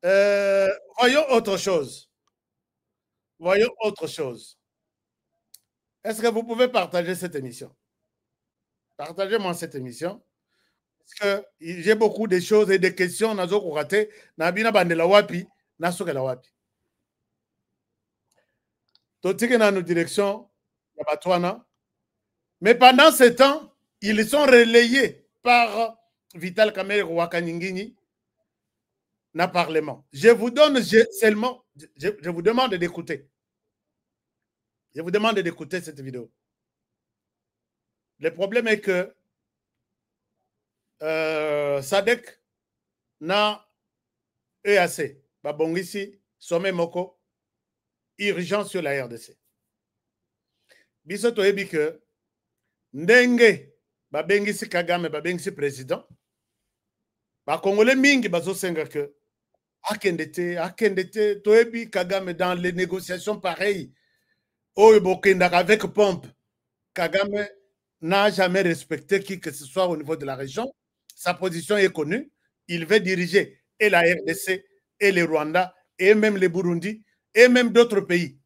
Voyons autre chose. Voyons autre chose. Est-ce que vous pouvez partager cette émission? Partagez-moi cette émission. Parce que j'ai beaucoup de choses et de questions. Nazo raté. Nabina bandela wapi. Nasoke la wapi. Totike na nos directions. Mais pendant ce temps, ils sont relayés par Vital Kamerhe Rwakanyingini. Parlement. Je vous donne seulement, je vous demande d'écouter. Je vous demande d'écouter cette vidéo. Le problème est que Sadek na EAC, Babongisi, Sommet Moko, urgence sur la RDC. Bisoto ebi que ndenge babengisi Kagame, babengisi président, ba Congolais mingi bazo senga que Akendete, Toebi Kagame dans les négociations pareilles, avec pompe, Kagame n'a jamais respecté qui que ce soit au niveau de la région. Sa position est connue. Il veut diriger et la RDC, et le Rwanda, et même le Burundi, et même d'autres pays.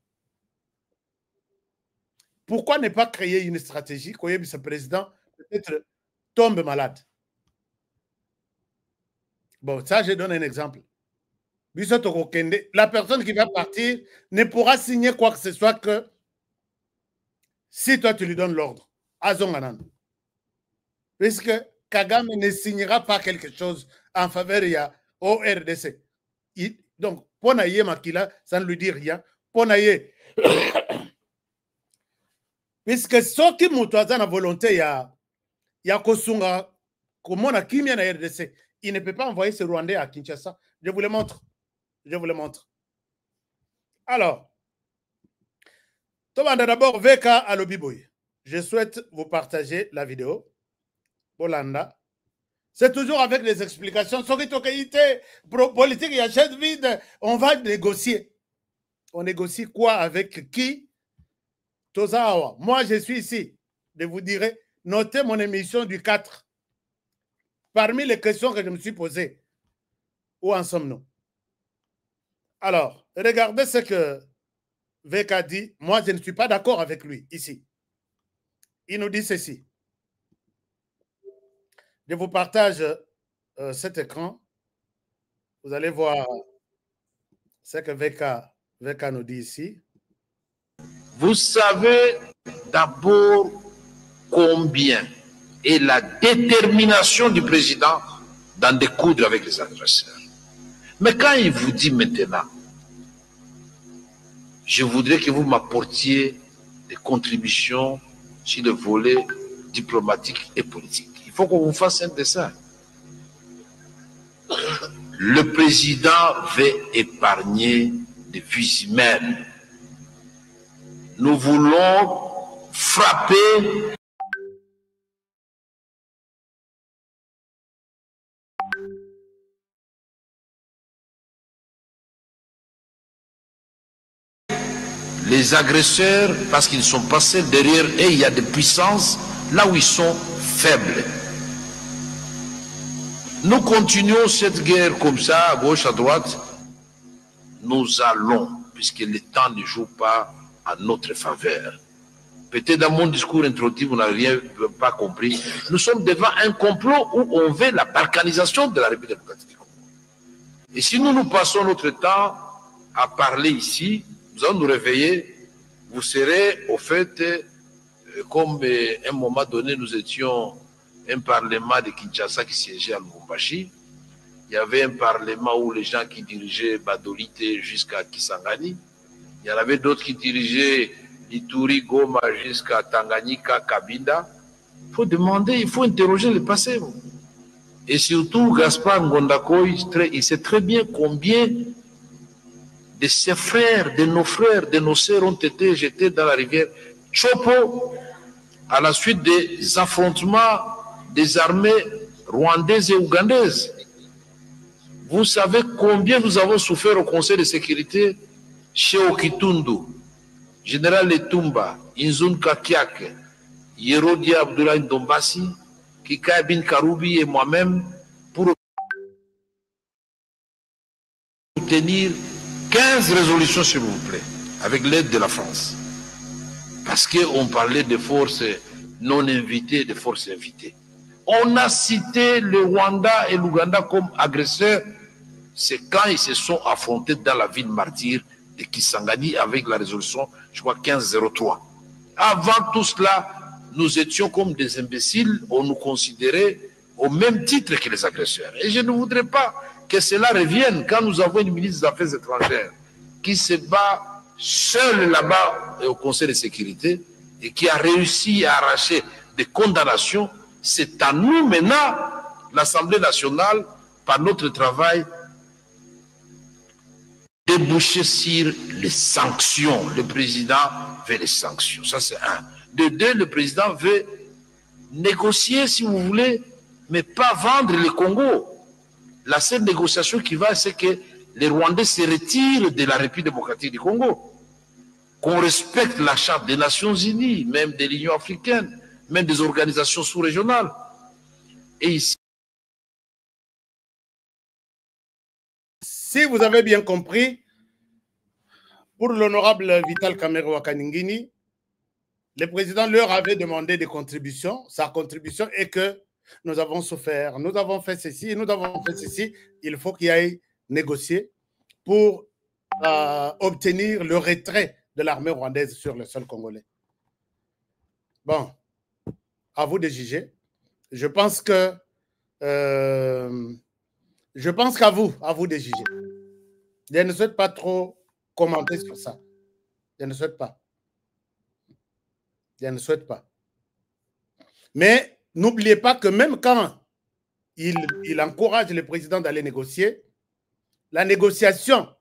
Pourquoi ne pas créer une stratégie quand ce président peut-être tombe malade? Bon, ça, je donne un exemple. La personne qui va partir ne pourra signer quoi que ce soit que si toi tu lui donnes l'ordre. Puisque Kagame ne signera pas quelque chose en faveur de au RDC. Donc, Ponaye Makila, ça ne lui dit rien. Ponaye. Puisque ce qui m'a la volonté, il y a Kosunga, comme on a Kimia na RDC, il ne peut pas envoyer ce Rwandais à Kinshasa. Je vous le montre. Je vous le montre. Alors, d'abord, VK Alobiboy. Je souhaite vous partager la vidéo. Bolanda. C'est toujours avec les explications. Politique, il y a chaise vide. On va négocier. On négocie quoi avec qui? Tozawa. Moi, je suis ici. Je vous dirai, notez mon émission du 4. Parmi les questions que je me suis posées, où en sommes-nous? Alors, regardez ce que VK dit. Moi, je ne suis pas d'accord avec lui, ici. Il nous dit ceci. Je vous partage cet écran. Vous allez voir ce que VK nous dit ici. Vous savez d'abord combien est la détermination du président d'en découdre avec les adversaires. Mais quand il vous dit maintenant, je voudrais que vous m'apportiez des contributions sur le volet diplomatique et politique. Il faut qu'on vous fasse un dessin. Le président veut épargner des vies humaines. Nous voulons frapper les agresseurs parce qu'ils sont passés derrière et il y a des puissances là où ils sont faibles. Nous continuons cette guerre comme ça, à gauche, à droite. Nous allons, puisque le temps ne joue pas à notre faveur. Peut-être dans mon discours introductif, vous n'avez pas compris. Nous sommes devant un complot où on veut la balkanisation de la République démocratique du Congo. Et si nous passons notre temps à parler ici, nous allons nous réveiller. Vous serez, au fait, comme à un moment donné, nous étions un parlement de Kinshasa qui siégeait à Lubumbashi. Il y avait un parlement où les gens qui dirigeaient Badolite jusqu'à Kisangani. Il y en avait d'autres qui dirigeaient Ituri, Goma jusqu'à Tanganyika, Kabinda. Il faut demander, il faut interroger le passé. Et surtout, Gaspard Ngondako, il sait très bien combien de ses frères, de nos sœurs ont été jetés dans la rivière Chopo à la suite des affrontements des armées rwandaises et ougandaises. Vous savez combien nous avons souffert au Conseil de sécurité chez Okitundu, Général Etumba, Inzun Kakiak, Yerodia Abdoulaye Ndombasi, Kika Bin Karoubi et moi-même pour obtenir 15 résolutions, s'il vous plaît, avec l'aide de la France. Parce qu'on parlait de forces non invitées, de forces invitées. On a cité le Rwanda et l'Ouganda comme agresseurs. C'est quand ils se sont affrontés dans la ville martyre de Kisangani avec la résolution, je crois, 1503. Avant tout cela, nous étions comme des imbéciles, on nous considérait au même titre que les agresseurs. Et je ne voudrais pas que cela revienne quand nous avons une ministre des Affaires étrangères qui se bat seule là-bas au Conseil de sécurité et qui a réussi à arracher des condamnations. C'est à nous maintenant, l'Assemblée nationale, par notre travail, déboucher sur les sanctions. Le président veut les sanctions. Ça, c'est un. De deux, le président veut négocier, si vous voulez, mais pas vendre le Congo. La seule négociation qui va, c'est que les Rwandais se retirent de la République démocratique du Congo. Qu'on respecte la Charte des Nations Unies, même de l'Union africaine, même des organisations sous-régionales. Et ici, si vous avez bien compris, pour l'honorable Vital Kamerhe Wakaningini, le président leur avait demandé des contributions. Sa contribution est que nous avons souffert, nous avons fait ceci, nous avons fait ceci. Il faut qu'il aille négocier pour obtenir le retrait de l'armée rwandaise sur le sol congolais. Bon, à vous de juger. Je pense que qu'à vous de juger. Je ne souhaite pas trop commenter sur ça. Je ne souhaite pas. Je ne souhaite pas. Mais n'oubliez pas que même quand il encourage le président d'aller négocier, la négociation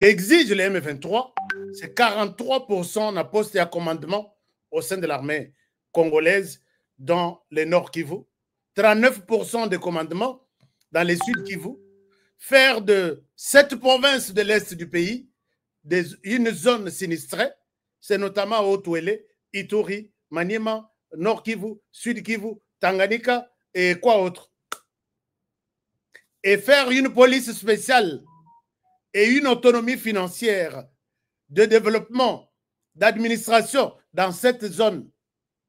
exige le M23, c'est 43% de poste et à commandement au sein de l'armée congolaise dans le Nord Kivu, 39% de commandement dans le Sud Kivu, faire de cette province de l'Est du pays une zone sinistrée, c'est notamment Haut-Ouélé, Ituri, Maniema, Nord Kivu, Sud Kivu, Tanganyika et quoi autre. Et faire une police spéciale et une autonomie financière de développement, d'administration dans cette zone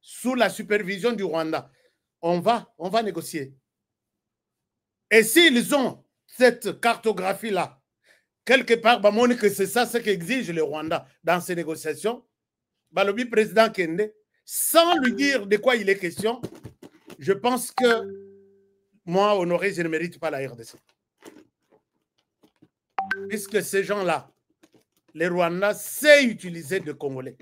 sous la supervision du Rwanda. On va négocier. Et s'ils ont cette cartographie-là, quelque part, que c'est ça ce qu'exige le Rwanda dans ces négociations, le président Kende, sans lui dire de quoi il est question, je pense que moi, Honoré, je ne mérite pas la RDC. Puisque ces gens-là, les Rwandais, savent utiliser de Congolais.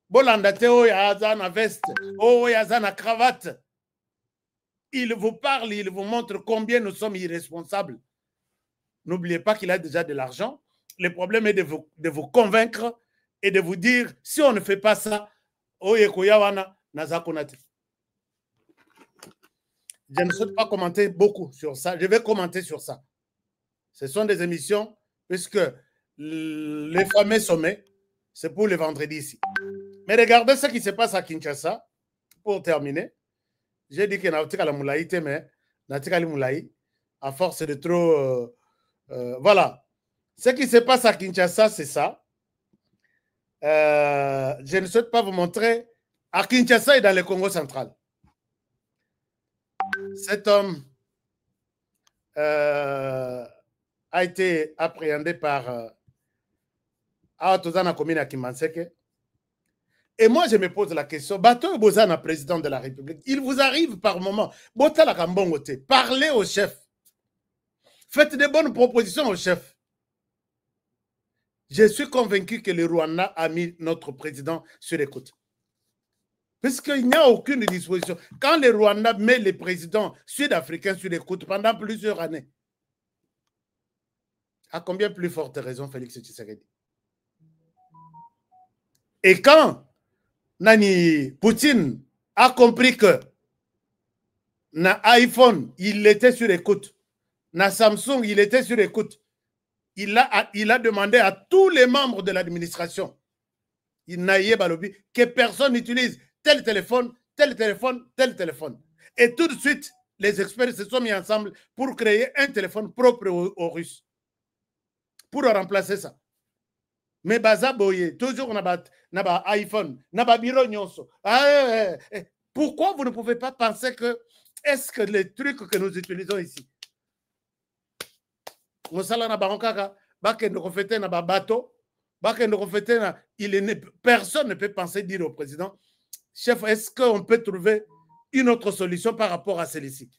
Bolandate, oh, yazana veste, oh, yazana cravate. il vous parle, il vous montre combien nous sommes irresponsables. N'oubliez pas qu'il a déjà de l'argent. Le problème est de vous convaincre et de vous dire, si on ne fait pas ça, je ne souhaite pas commenter beaucoup sur ça. Je vais commenter sur ça. Ce sont des émissions, puisque les fameux sommets, c'est pour le vendredi ici. Mais regardez ce qui se passe à Kinshasa, pour terminer. J'ai dit qu'il y a la moulaï, mais à force de trop... voilà. Ce qui se passe à Kinshasa, c'est ça. Je ne souhaite pas vous montrer à Kinshasa et dans le Congo central. Cet homme a été appréhendé par Aotozana Komina Kimanseke. Et moi, je me pose la question, Bato Bozana, président de la République, il vous arrive par moment, parlez au chef. Faites des bonnes propositions au chef. Je suis convaincu que le Rwanda a mis notre président sur écoute. Puisqu'il n'y a aucune disposition. Quand le Rwanda met le président sud-africain sur écoute pendant plusieurs années, à combien plus forte raison Félix Tshisekedi? Et quand Nani Poutine a compris que na iPhone, il était sur écoute, na Samsung, il était sur écoute, il a demandé à tous les membres de l'administration, que personne n'utilise tel téléphone, tel téléphone, tel téléphone. Et tout de suite, les experts se sont mis ensemble pour créer un téléphone propre aux Russes, pour remplacer ça. Mais baza boye, toujours on a iPhone, na biro nyonso. Pourquoi vous ne pouvez pas penser que est-ce que les trucs que nous utilisons ici, personne ne peut penser dire au président, chef, est-ce qu'on peut trouver une autre solution par rapport à celui-ci?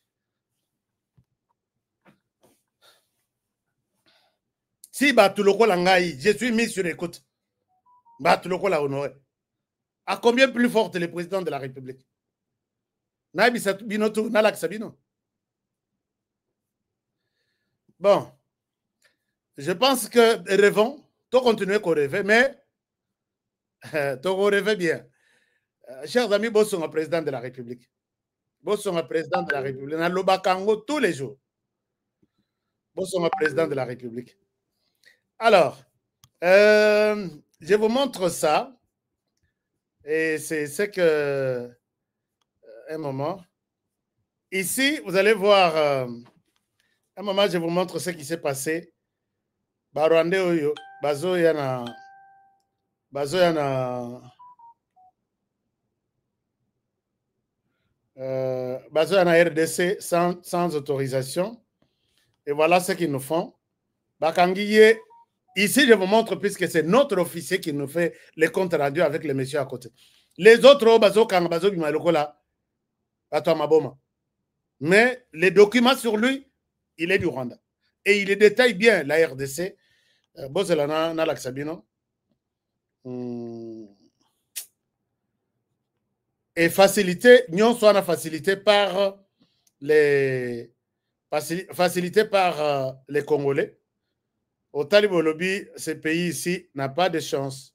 Si Batuloko Langaï, je suis mis sur écoute, Batuloko la honoré. À combien plus forte le président de la République? Bon, je pense que rêvons, tu continues qu'on rêve, mais tu rêves bien. Chers amis, vous êtes président de la République. Vous êtes président de la République. Dans l'Obakango tous les jours. Vous êtes président de la République. Alors, je vous montre ça. Et c'est ce que... un moment. Ici, vous allez voir... un moment, je vous montre ce qui s'est passé. Barwande Oyo, Bazo Yana... Bazo Yana RDC sans autorisation. Et voilà ce qu'ils nous font. Bakangiye, ici je vous montre puisque c'est notre officier qui nous fait les comptes rendus avec les messieurs à côté. Les autres, Bazo Kang, Bazo Bimaloko mais les documents sur lui, il est du Rwanda. Et il détaille bien la RDC. Bozelana Nalaksabino. Et facilité, nous sommes facilité par les Congolais. Au Talibou Lobby, ce pays ici n'a pas de chance.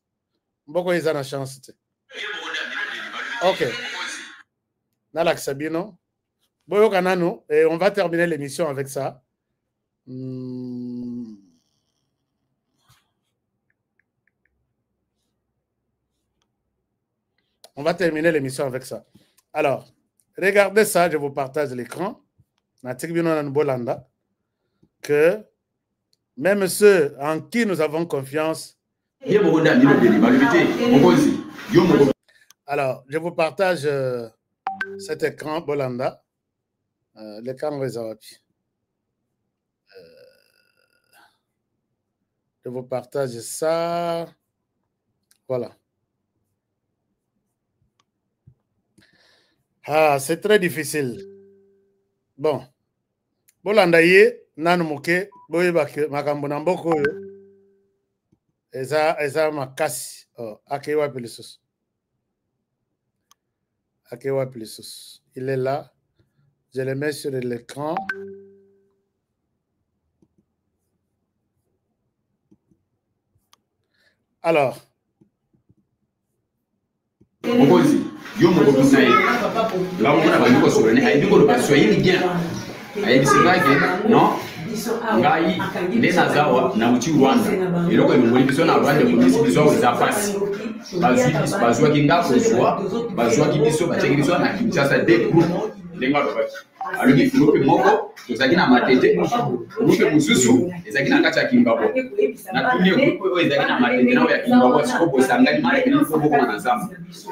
Beaucoup ils ont la chance. Ok. Nalak Sabino. Boyo Kanano. Et on va terminer l'émission avec ça. On va terminer l'émission avec ça. Alors, regardez ça, je vous partage l'écran. Que même ceux en qui nous avons confiance. Alors, je vous partage cet écran Bolanda. L'écran Rezawapi. Je vous partage ça. Voilà. Ah, c'est très difficile. Bon. Bolanda ye, nanu moke, boye bake, makambo na mboko yo. Eza makasi. Oh, akewa pelisos. Akewa pelisos. Il est là. Je le mets sur l'écran. Alors. Non ngai nde nazawa na muti Rwanda eloko ebongoli biso na Rwanda polisi biso za pasi bazwaki ngako zwa bazwaki biso batiaki biso na Kinshasa de groupe ndenge balobaki alobi groupe moko tozalaki na matete groupe mosusu ezalaki na kati ya Kimbabo na tuni groupe oyo ezalaki na matete na oyo ya Kimbabo siko bosangani malaki na bokoma na zamba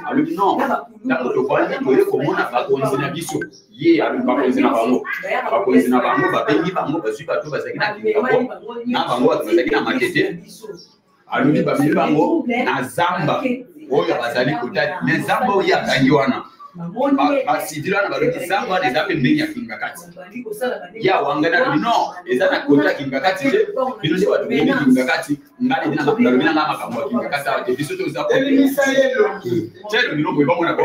alobi non ntango tofandi toye komona bakonzi na biso ye alobi bakonzi na bango babengi bango bazwi bato bazalaki na Kimbabo na bango bazalaki na matete alobi bameli bango na zamba oyo bazali kotali me zamba oyo akangi wana basidila na baloki zamba wana eza pembeni ya Kingakati ya wangana no eza na kota Kingakati te bino nde bato beni Kingakati ngani dina balobi na makambo ya Kingakati awa te biso toza telo bino boye bamona ko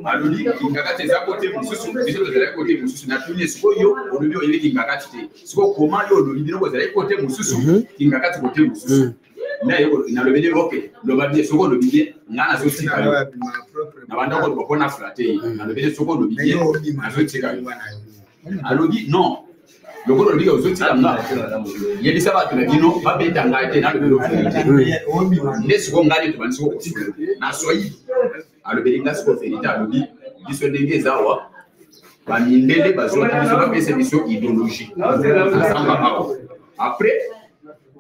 alobi Kingakati eza kote mosusu biso tozalaki kote mosusu na tuni sikoyo olobi oyebi Kingakati te siko koma yo olobi bino bozalaki kote mosusu Kingakati kote mosusu na yo na lobeli ok lobabi soko lobi ngana zo tika na banda ko bopona flatter na lobeli soko lobi na zo tika alobi non lokolo lobi zo tika nga yebi saba to bino babeta ngate na lobeli nde soko ngani to banso na soyi alobeli ngasiko verite alobi biso ndenge zawa bamindele bazwa biso bapese biso idéologie asamba bako après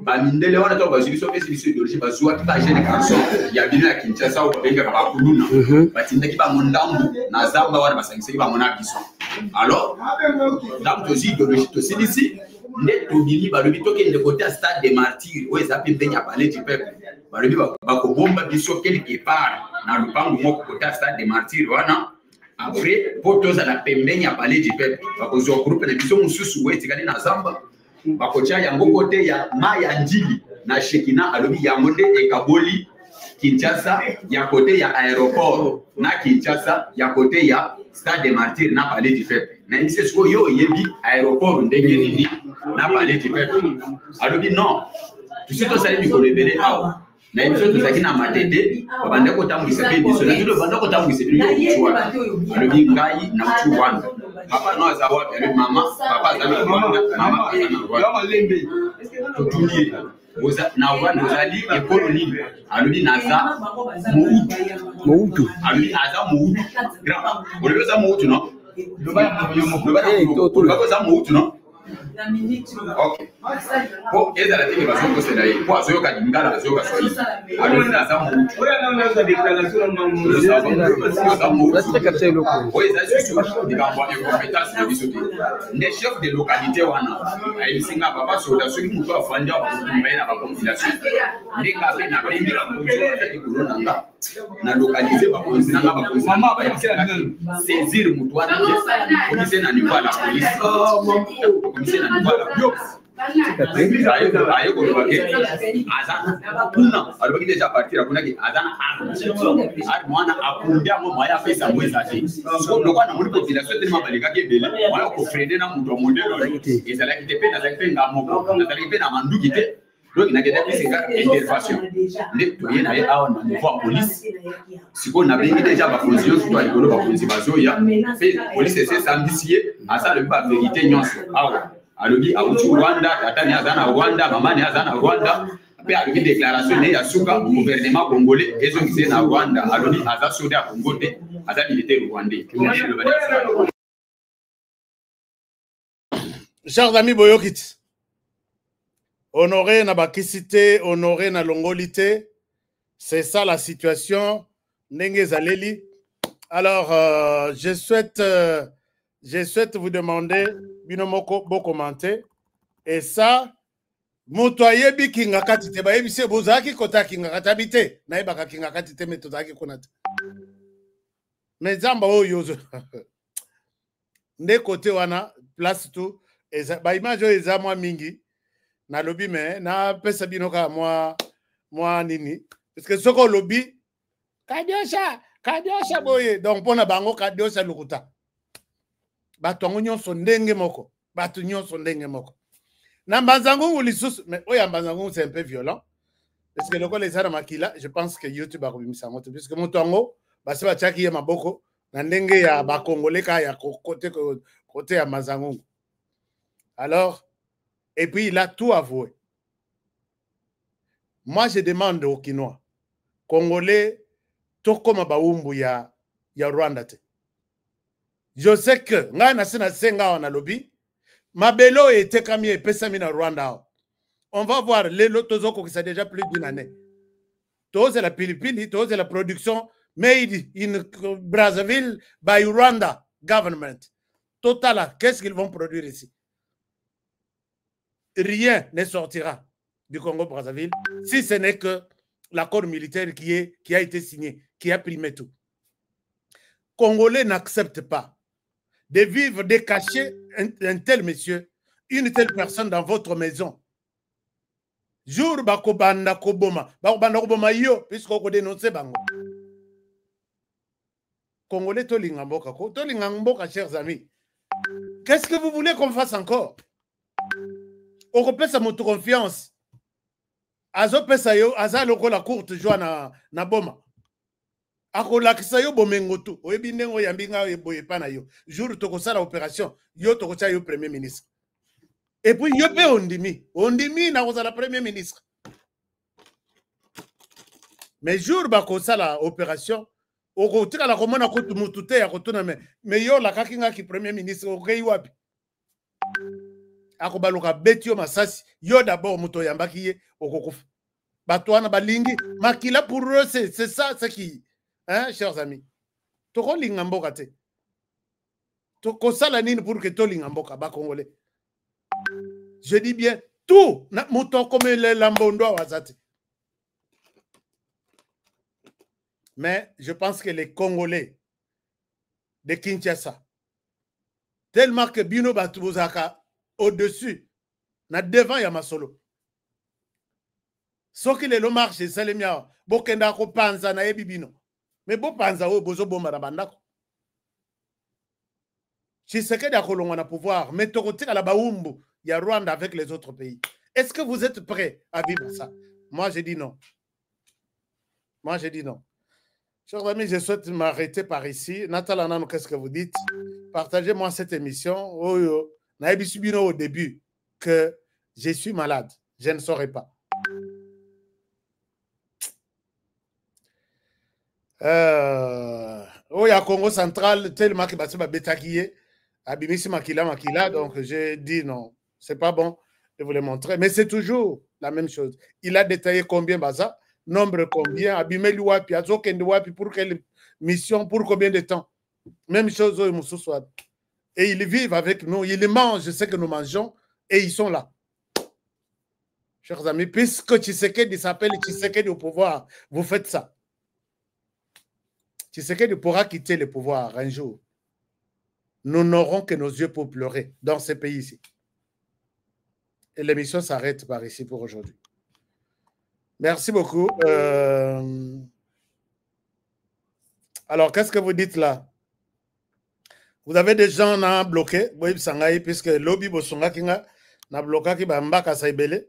bamindele wana to bazwi biso pesi biso idéologie bazwa ki ba jeune garçon ya bino ya Kinshasa au benga ba kuluna batindaki ba mondambu na zamba wana basangisaki ba mona biso alors ndambu tozi idéologie to silisi nde tobili balobi tokende côté stade des martyrs oyo eza pembeni ya palais du peuple balobi bakobomba biso quelque part na lupango moko côté stade des martyrs wana après po tozala pembeni ya palais du peuple bakozwa groupe na biso mosusu oyo etikali na zamba bakocha yango kote ya maya njili na Shekina alobi yango nde ekaboli Kinshasa ya kote ya aéroport na Kinshasa ya kote ya stade des martyrs na palais du peuple na ise siko yo yebi aéroport ndenge nini na palais du peuple alobi non tusi to sali mikolo ebele awa na biso tozalaki na matete babanda kotambwisa mpe biso na tuto banda kotambwisa bino yokuchwana alobi ngai na uchu Rwanda papa no aza wapi alobi mama papa azali Rwanda mama aza na Rwanda tutulie na Rwanda ozali ekolo nini alobi naza Moutu alobi aza Moutu grand olobi oza Moutu no loba oza Moutu no ok po ezala teke bazokosela ye po azoyoka lingala azoyoka swahili alobi naza Moutu oyo eza susu likambo ya incompétence na biso te nde chef de localité wana ayebisinga papa soda soki moto afandi abakotumba ye na baconfilation ndenge ape na pembi bakonzi azali kolona nga na localize bakonzi nanga bakonzi mama bayebiselaka saisir moto wana komise na niveau ya la police komise na niveau ya la police aye kolobake aza kuna alobaki deja partir akunaki aza na arme mwana akunde yango mwaya apesa yango eza te lokwa namoni population telema balekaki ebele mwaya kofrede na moto ya mondelo ezalaki te mpe nazalaki mpe nga moko nazalaki mpe na manduki te donc nakenda piseka intervention nde toye na ye awa na niveau ya police sikoyo nabengi deja bakonzi nyonso to ya likolo bakonzi bazoya mpe police esesambisi ye asalobi baverité nyonso awa alobi auti Rwanda tatani aza na Rwanda mamani aza na Rwanda pe alobi déclaration ne ya suka gouvernement congolais ezongise na Rwanda alobi aza soda ya Congo te aza militaire rwandais. Chers amis boyokit, honoré na bakisite, honoré na longolité, c'est ça la situation ndenge zaleli. Alors je souhaite vous demander binomoko bo commenter et ça motoyebi Kingakati te ba yebise bozaki kota Kingakati habité na yebaka Kingakati te metozaki konate mais zamba oyo nde côté wana place tout ba image eza mwa mingi na lobi mais na pesa binoka mwa nini parce que soko lobi kadiosha boye donc pona bango kadiosha lukuta bato yango nyonso ndenge moko bato nyonso ndenge moko na mbanzangungu lisusu mais oyo mbanzangungu c'est un peu violent parce que lokola eza na makila je pense que YouTube akobimisa yango te puisque moto yango basi batiaki ye maboko na ndenge ya bakongole ka ya côté ya mbanzangungu. Alors et puis il a tout avoué. Moi je demande aux Kinois Congolais tokoma baumbu ya Rwanda te. Je sais que nga na sina senga wana lobi mabelo était comme et pesami na Rwanda. On va voir les lotozoko qui ça déjà plus d'une année. Tous la pilipili, tous la production made in Brazzaville by Rwanda government. Total, qu'est-ce qu'ils vont produire ici? Rien ne sortira du Congo-Brazzaville si ce n'est que l'accord militaire qui a été signé, qui a primé tout. Congolais n'acceptent pas de vivre, de cacher un tel monsieur, une telle personne dans votre maison. Jour bakobanda koboma, bakobanda koboma yo, puisqu'on ko dénoncer bango. Congolais tolingamboka, chers amis. Qu'est-ce que vous voulez qu'on fasse encore? On repère sa confiance. Azo pesa yo, aza loko la courte joie na boma. Ako lakisa yo bomengotu, oyebi ndengo yambinga boye pana yo. Jour toko sala opération, yo toko cha yo premier ministre. Et puis yo pe ondimi na kozala premier ministre. Mais jour bako sala opération, oko tika la komona ko tumutute ya kotuna mais yo la kakinga ki premier ministre okei wapi? Ako baluka beti yo masasi, yo d'abord muto yambaki ye okokufa. Batouana balingi, makila pour eux c'est ça ce qui hein, chers amis. Toko lingamboka te. Toko sala nini pour que to lingamboka ba congolais. Je dis bien tout na muto comme le lambondo wazati. Mais je pense que les Congolais de Kinshasa tellement que Bino Batubuzaka au-dessus na devant ya masolo. Soki le marché salemia bokenda ko panza na ebibino. Mais bo panza o bozo bomba na bandako. Tshisekedi akolongwa na pouvoir, mais tokotika la baumbu ya Rwanda avec les autres pays. Est-ce que vous êtes prêts à vivre ça? Moi je dis non. Moi je dis non. Chers amis, je souhaite m'arrêter par ici. Nathalie, qu'est-ce que vous dites? Partagez-moi cette émission. Oh, au début que je suis malade. Je ne saurais pas. Oh, il y a Congo central, tellement que Batseba Betakiye, Abimisi Makila, donc j'ai dit non, c'est pas bon de vous le montrer, mais c'est toujours la même chose. Il a détaillé combien Baza, nombre combien, Abimeli Wapi, Azokende Wapi, pour quelle mission, pour combien de temps. Même chose au Moussoussouad. Et ils vivent avec nous, ils mangent ce que nous mangeons, et ils sont là. Chers amis, puisque Tshisekedi s'appelle Tshisekedi au pouvoir, vous faites ça. Tshisekedi pourra quitter le pouvoir un jour. Nous n'aurons que nos yeux pour pleurer dans ce pays-ci. Et l'émission s'arrête par ici pour aujourd'hui. Merci beaucoup. Alors, qu'est-ce que vous dites là? Vous avez des gens là bloqués, puisque lobby Bosonga Kinga n'a bloqué qui Mbaka Saibele.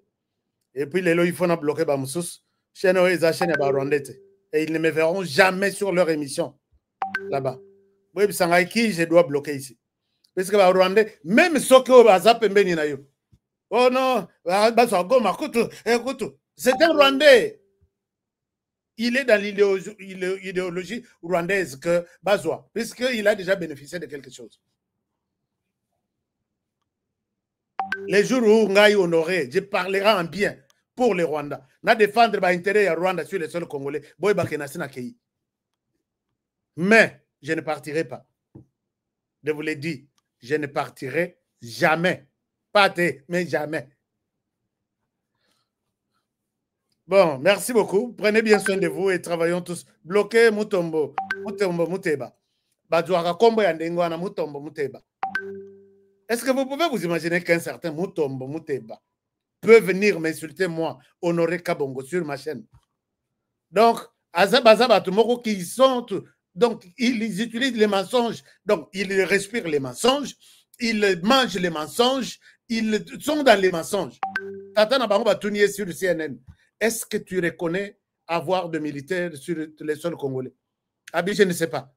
Et puis les lois, il faut bloquer Bamoussous. Chaîne Rwandais. Et ils ne me verront jamais sur leur émission là-bas. Oui, qui je dois bloquer ici. Parce que Rwandais, même ceux qui ont Zapembeni na yo. Oh non, c'est un Rwandais. Il est dans l'idéologie rwandaise que Bazoua, puisqu'il a déjà bénéficié de quelque chose. Les jours où Ngaï honoré, je parlerai en bien pour les Rwandais. Na défendre l'intérêt à Rwanda sur les sols congolais. Mais je ne partirai pas. Je vous l'ai dit, je ne partirai jamais. Pas mais jamais. Bon, merci beaucoup. Prenez bien soin de vous et travaillons tous. Bloquez Mutombo, Muteba. Badouara Kombo Yandengwana, Mutombo, Muteba. Est-ce que vous pouvez vous imaginer qu'un certain Mutombo, Muteba peut venir m'insulter, moi, Honoré Kabongo, sur ma chaîne? Donc, Azabazabatumoko qui sont Donc, ils utilisent les mensonges. Donc, ils respirent les mensonges. Ils mangent les mensonges. Ils sont dans les mensonges. Tata Bango va tourner sur le CNN. Est-ce que tu reconnais avoir de militaires sur les sols congolais? Abi, je ne sais pas.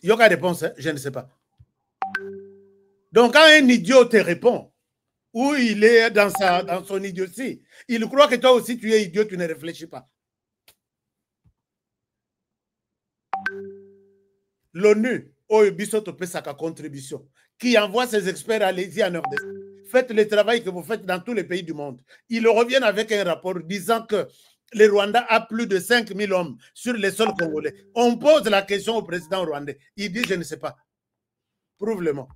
Il y aura réponse, hein? Je ne sais pas. Donc, quand un idiot te répond, ou il est dans son idiotie, il croit que toi aussi tu es idiot, tu ne réfléchis pas. L'ONU, sa contribution, qui envoie ses experts à l'Asie en RDC. Faites le travail que vous faites dans tous les pays du monde. Ils reviennent avec un rapport disant que le Rwanda a plus de 5000 hommes sur les sols congolais. On pose la question au président rwandais. Il dit, je ne sais pas. Prouve-le-moi.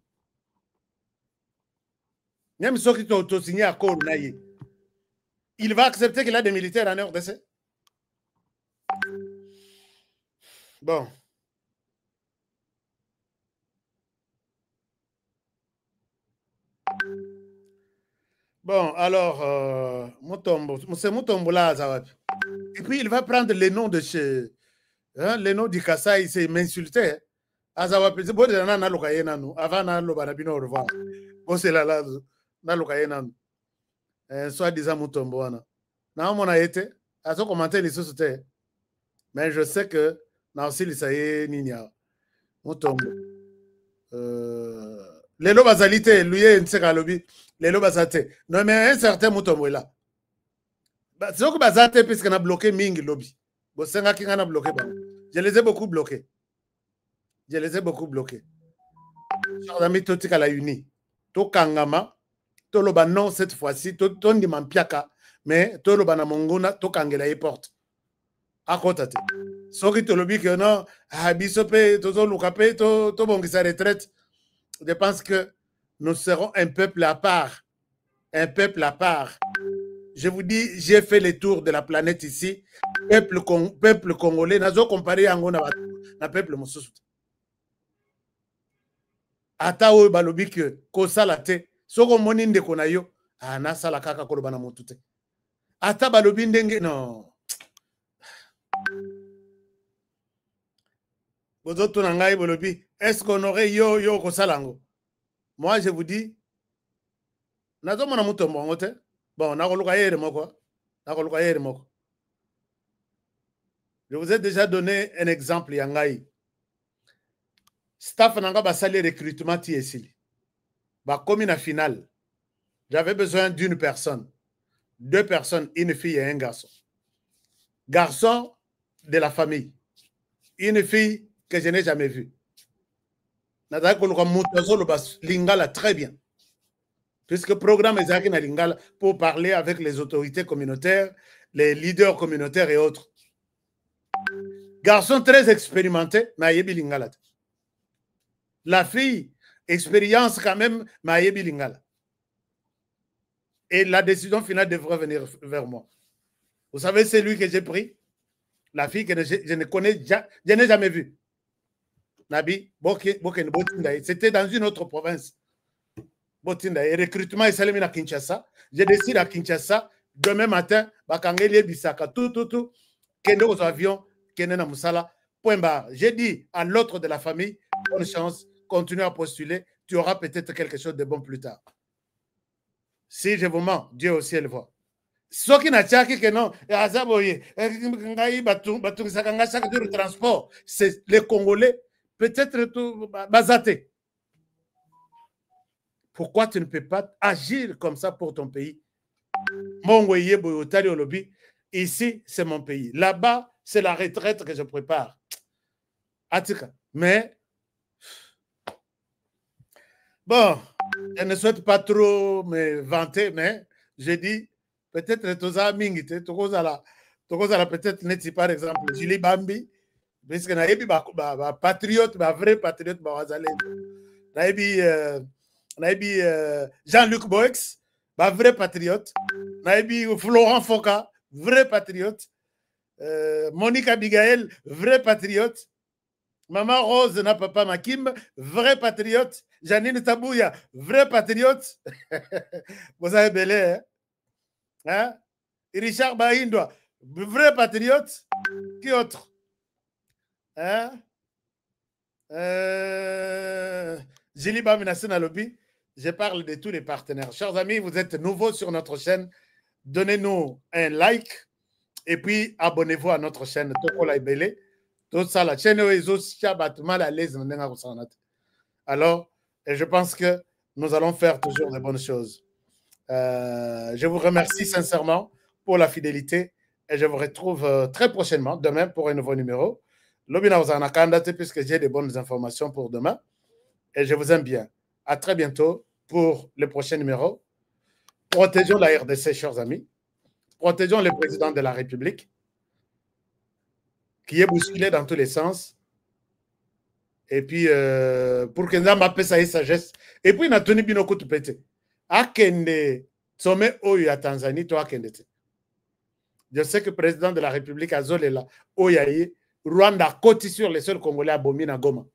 Même ceux qui ont signé à Korunaï, il va accepter qu'il a des militaires en RDC? Bon. Bon, alors, c'est Mutombo là. Et puis, il va prendre les noms de chez... Hein, les noms du Kassai, c'est m'insulter. Azawapi, c'est bon, avant de au revoir. Bon, c'est là, soit disant Mutombo. Non, mon a été. À ce commentaire, les sociétés. Mais je sais que, non, si il s'est Ninia. Mutombo. Les lobazalités, lui, il s'est galobi. Les lobazate. Non, mais un certain Mutombo est là. C'est que bazate, puisqu'on a bloqué Ming lobby. Bon, c'est un qui a bloqué. Je les ai beaucoup bloqués. Je les ai beaucoup bloqués. Chers amis, tout à la uni. To kangama, to loba non cette fois-ci, to ndi mampiaka, mais to loba na mongona, to kangela y porte. À côté. Soki to lobi que non, abisope, to zo lukape, to bongi sa retraite. Je pense que nous serons un peuple à part. Un peuple à part. Je vous dis, j'ai fait le tour de la planète ici. Peuple congolais, nazo comparé à na peuple mosusu. Ata oyo balobi ke kosala te soko moni ndeko na yo anasala kaka koloba na motu te. Ata balobi ndenge non. Bozoto na ngai balobi, est-ce qu'on aurait yo kosalango? Moi je vous dis, nazo mona mutombo ngo te. Bon, nakoluka yere moko. Nakoluka yere moko. Je vous ai déjà donné un exemple yangai. Staff nanga basali recrutement TSL. Ba comme na finale. J'avais besoin d'une personne. 2 personnes, une fille et un garçon. Garçon de la famille. Une fille que je n'ai jamais vue. Nada koluka mutazo lo bas lingala très bien. Puisque le programme est à Lingala pour parler avec les autorités communautaires, les leaders communautaires et autres. Garçon très expérimenté, Maïebi Lingala. La fille, expérience quand même, Maïebi Lingala. Et la décision finale devrait venir vers moi. Vous savez, c'est lui que j'ai pris. La fille que je ne connais, je n'ai jamais vue. Nabi, c'était dans une autre province. Et recrutement est salé à Kinshasa. Je décide à Kinshasa, demain matin, Bakangeli Bisaka, tout, Kendo aux avions, Kendo na Musala, point barre. J'ai dit à l'autre de la famille, bonne chance, continue à postuler, tu auras peut-être quelque chose de bon plus tard. Si je vous mens, Dieu au ciel voit. Ce qui n'a pas que non, chaque transport, c'est les Congolais, peut-être tout basaté. Pourquoi tu ne peux pas agir comme ça pour ton pays? Ici, c'est mon pays. Là-bas, c'est la retraite que je prépare. Mais, bon, je ne souhaite pas trop me vanter, mais je dis, peut-être tous amis, peut-être n'est-ce par exemple, Julie Bambi, parce que naïbi patriote, vrai patriote, naïbi Jean-Luc Boex, vrai patriote, naïbi Florent Foka, vrai patriote, Monique Abigail, vrai patriote, Maman Rose na papa Makim, vrai patriote, Janine Tabouya, vrai patriote, vous avez belé, hein? Richard Baïndoa, vrai patriote, qui autre? Hein? Jiliba Minassina Lobby, je parle de tous les partenaires. Chers amis, vous êtes nouveaux sur notre chaîne. Donnez-nous un like et puis abonnez-vous à notre chaîne. Tokola Ibele. Tout ça, la chaîne mal à l'aise. Alors, je pense que nous allons faire toujours de bonnes choses. Je vous remercie sincèrement pour la fidélité et je vous retrouve très prochainement, demain, pour un nouveau numéro. Lobina Ozanakanda, puisque j'ai des bonnes informations pour demain et je vous aime bien. À très bientôt pour le prochain numéro. Protégeons la RDC, chers amis. Protégeons le président de la République qui est bousculé dans tous les sens. Et puis, pour que nous ayons ça sagesse. Et puis, nous avons tenu bien au coup de pété. Akende, sommet Oyo à Tanzanie, toi, Akende. Je sais que le président de la République a zolé là, Oyaï, Rwanda, côté sur les seuls Congolais à Bomina Goma.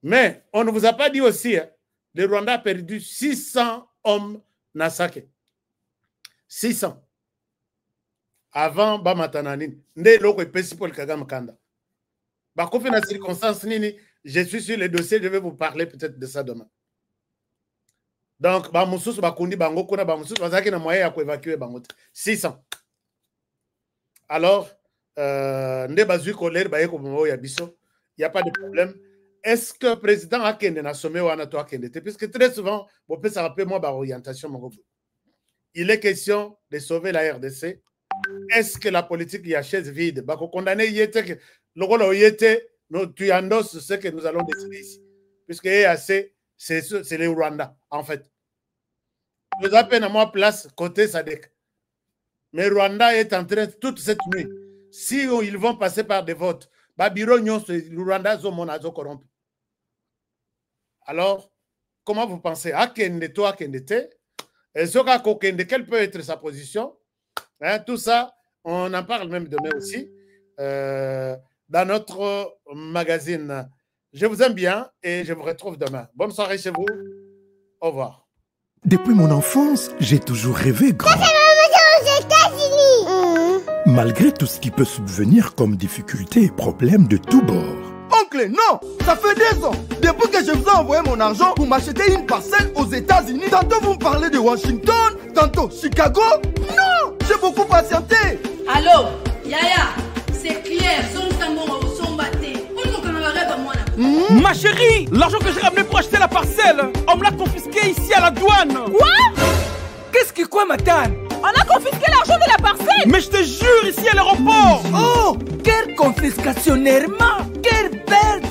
Mais on ne vous a pas dit aussi, hein, le Rwanda a perdu 600 hommes Nasake. 600. Avant Bamatananine. Nde loko epesi Paul Kagame Kanda. Bakofi na circonstance nini, je suis sur le dossier, je vais vous parler peut-être de ça demain. Donc, Bamoussous Bakundi Bango Kuna Bamoussous, Bazaki na moyen à évacuer Bangote. 600. Alors, Nde Bazui Koler Bayeko Momo Yabiso, il n'y a pas de problème. Est-ce que le président a kende na sommet ou anato a kende? Puisque très souvent, on peut s'en rappeler moi par orientation. Il est question de sauver la RDC. Est-ce que la politique y a chaise vide? Bako condamné yete que le rôle yete, tu endosses ce que nous allons décider ici. Puisque EAC, c'est le Rwanda, en fait. Nous appelons à moi place côté Sadek. Mais Rwanda est en train, toute cette nuit, si ils vont passer par des votes, Babiro Nyon, le Rwanda, Zomonazo corrompu. Alors, comment vous pensez? Akende to Akende te? Et Zoka Kokende, quelle peut être sa position? Hein, tout ça, on en parle même demain aussi dans notre magazine. Je vous aime bien et je vous retrouve demain. Bonne soirée chez vous. Au revoir. Depuis mon enfance, j'ai toujours rêvé grand. aux États-Unis. Malgré tout ce qui peut subvenir comme difficultés et problèmes de tous bords. Oncle, non! Ça fait 2 ans! Depuis que je vous ai envoyé mon argent pour m'acheter une parcelle aux États-Unis, tantôt vous me parlez de Washington, tantôt Chicago. Non! J'ai beaucoup patienté! Allô? Yaya, c'est clair, Ma chérie, l'argent que j'ai ramené pour acheter la parcelle, on me l'a confisqué ici à la douane. Quoi? Qu'est-ce qui quoi, Matane? On a confisqué l'argent de la parcelle? Mais je te jure, ici à l'aéroport. Oh, quelle confiscationnairement, quelle perte.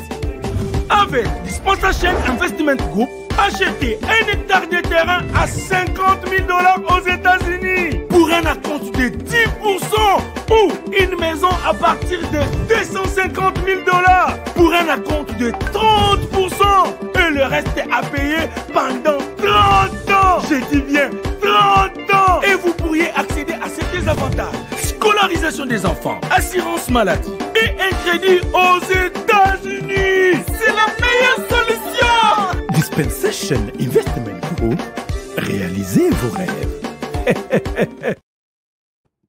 Avec Dispensation Investment Group, achetez 1 hectare de terrain à 50 000 $ aux États-Unis pour un acompte de 10% ou une maison à partir de 250 000 $ pour un acompte de 30% et le reste à payer pendant 30 ans. Je dis bien 30 ans. Et vous pourriez accéder à ces désavantages: scolarisation des enfants, assurance maladie et un crédit aux États-Unis. C'est la meilleure solution. Dispensation Investment Group, réalisez vos rêves.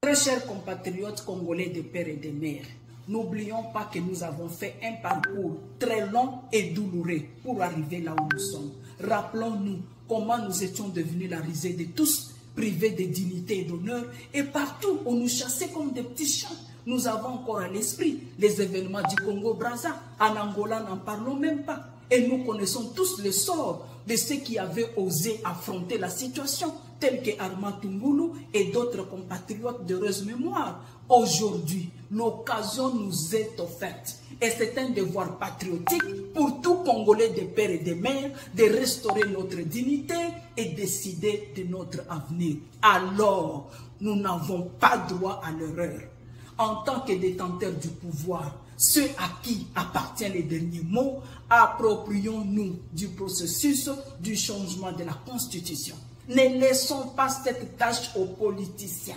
Très chers compatriotes congolais de père et de mère, n'oublions pas que nous avons fait un parcours très long et douloureux pour arriver là où nous sommes. Rappelons-nous comment nous étions devenus la risée de tous, privés de dignité et d'honneur, et partout on nous chassait comme des petits chats. Nous avons encore à l'esprit les événements du Congo-Brazza. En Angola, n'en parlons même pas. Et nous connaissons tous le sort de ceux qui avaient osé affronter la situation, tels que Armand Tungulu et d'autres compatriotes d'heureuse mémoire. Aujourd'hui, l'occasion nous est offerte. Et c'est un devoir patriotique pour tout Congolais de père et de mère de restaurer notre dignité et décider de notre avenir. Alors, nous n'avons pas droit à l'erreur. En tant que détenteurs du pouvoir, ceux à qui appartient les derniers mots, approprions-nous du processus du changement de la Constitution. Ne laissons pas cette tâche aux politiciens,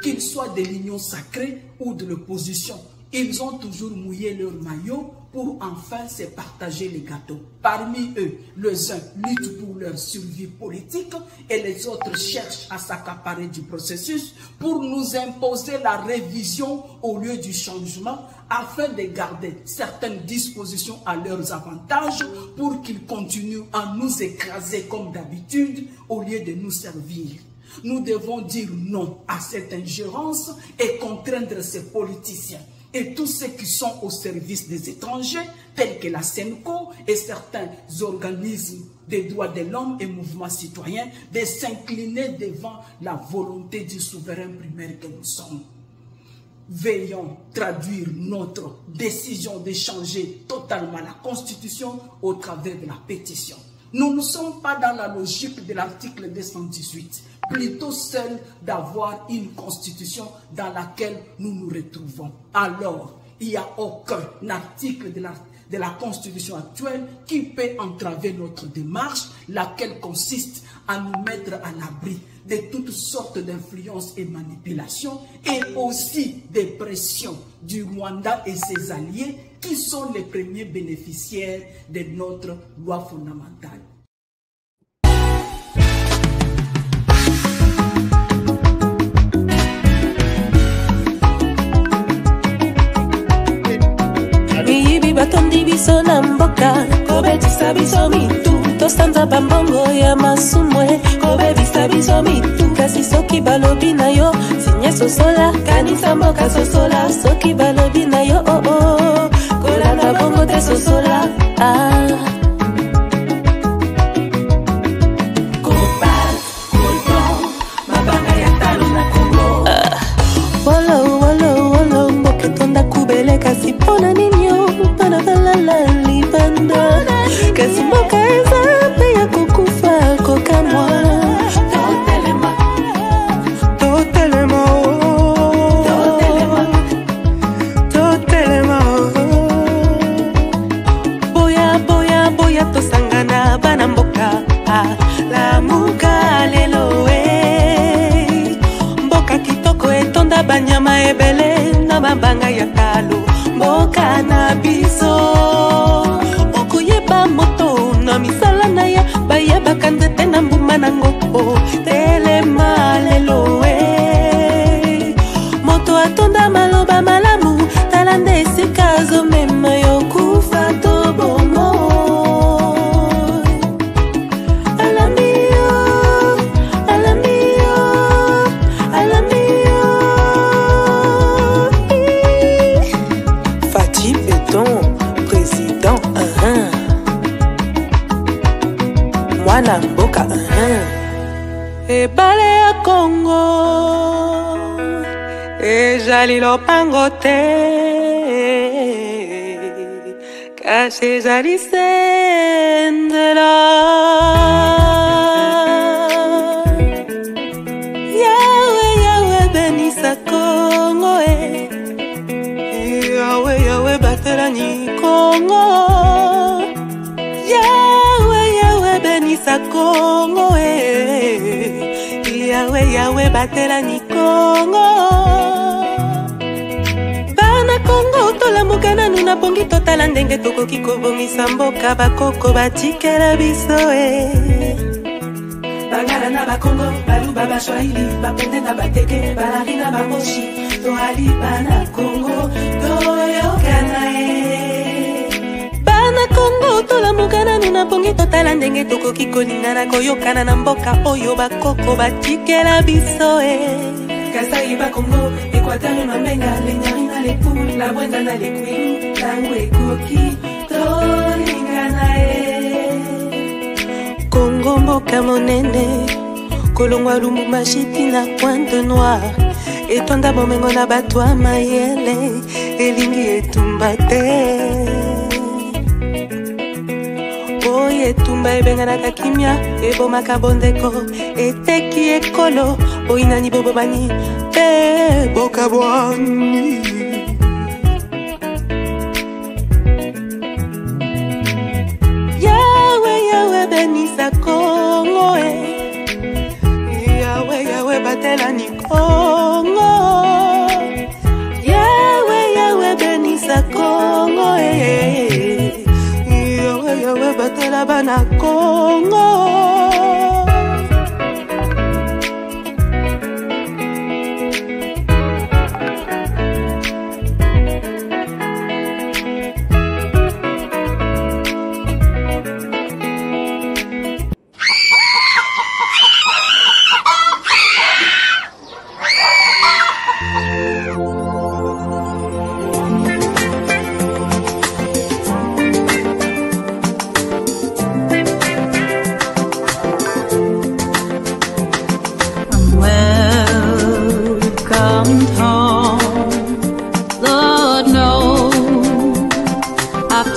qu'ils soient de l'union sacrée ou de l'opposition. Ils ont toujours mouillé leur maillot pour enfin se partager les gâteaux. Parmi eux, les uns luttent pour leur survie politique et les autres cherchent à s'accaparer du processus pour nous imposer la révision au lieu du changement afin de garder certaines dispositions à leurs avantages pour qu'ils continuent à nous écraser comme d'habitude au lieu de nous servir. Nous devons dire non à cette ingérence et contraindre ces politiciens et tous ceux qui sont au service des étrangers, tels que la SENCO et certains organismes des droits de l'homme et mouvements citoyens, de s'incliner devant la volonté du souverain primaire que nous sommes. Veillons traduire notre décision de changer totalement la Constitution au travers de la pétition. Nous ne sommes pas dans la logique de l'article 218, plutôt celle d'avoir une constitution dans laquelle nous nous retrouvons. Alors, il n'y a aucun article de la constitution actuelle qui peut entraver notre démarche, laquelle consiste à nous mettre à l'abri de toutes sortes d'influences et manipulations, et aussi des pressions du Rwanda et ses alliés, qui sont les premiers bénéficiaires de notre loi fondamentale. Bibi batondi biso na mboka, kobetisa biso mitu, tosanza bambongo ya masumwe, kobebisa biso mitu, kasi soki balobi na yo, sinye sosola, kanisa mboka sosola, soki balobi na yo, oh oh, kolanda bongo te sosola, ah. Kasi pona ninyo pana balala libanda kasi moka eza pe ya kukufa kokamwa totelema totelema totelema boya boya boya tosangana bana mboka la muka lelo mboka kitoko etonda banyama ebele na mabanga ya talo mboka na biso okoyeba moto na misala na ya bayebaka nzete na mbuma nango telema lelo moto atonda maloba malamu tala nde esika azomema yo kufa to bomo na mboka ebale ya Congo ezali lopango te kasi ezali sendela yawe yawe benisa Congo yawe yawe batelani Congo benisa Congo yawe yawe batela ni Congo bana Congo tolamuka nanu na pongi totala ndenge tokoki kobongisa mboka bakoko batikela biso bangala na bakongo baluba bashwahili bapende na bateke balari na bamoshi toali bana Congo toyokana bana Congo tolamuka nanu na pongi totala ndenge tokoki kolingana koyokana na mboka oyo bakoko batikela biso Kasai ba Congo, Équateur na Benga, Lenyari na Lepu, la Brenda na Lekwilu, tango ekoki tolingana Congo mboka monene, kolongwa Lumumba shiti na Pointe Noire, etonda bomengo na bato ya mayele, elingi etumba te. Oye tumba ebenganaka kimia ebomaka bondeko eteki ekolo oinani bobobani pe bokabwani Yawe yawe benisa Congo Yawe yawe batela ni Congo Yawe yawe na Congo.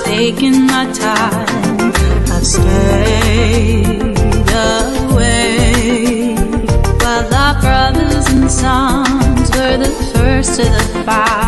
Taking my time, I've stayed away while our brothers and sons were the first to the fight.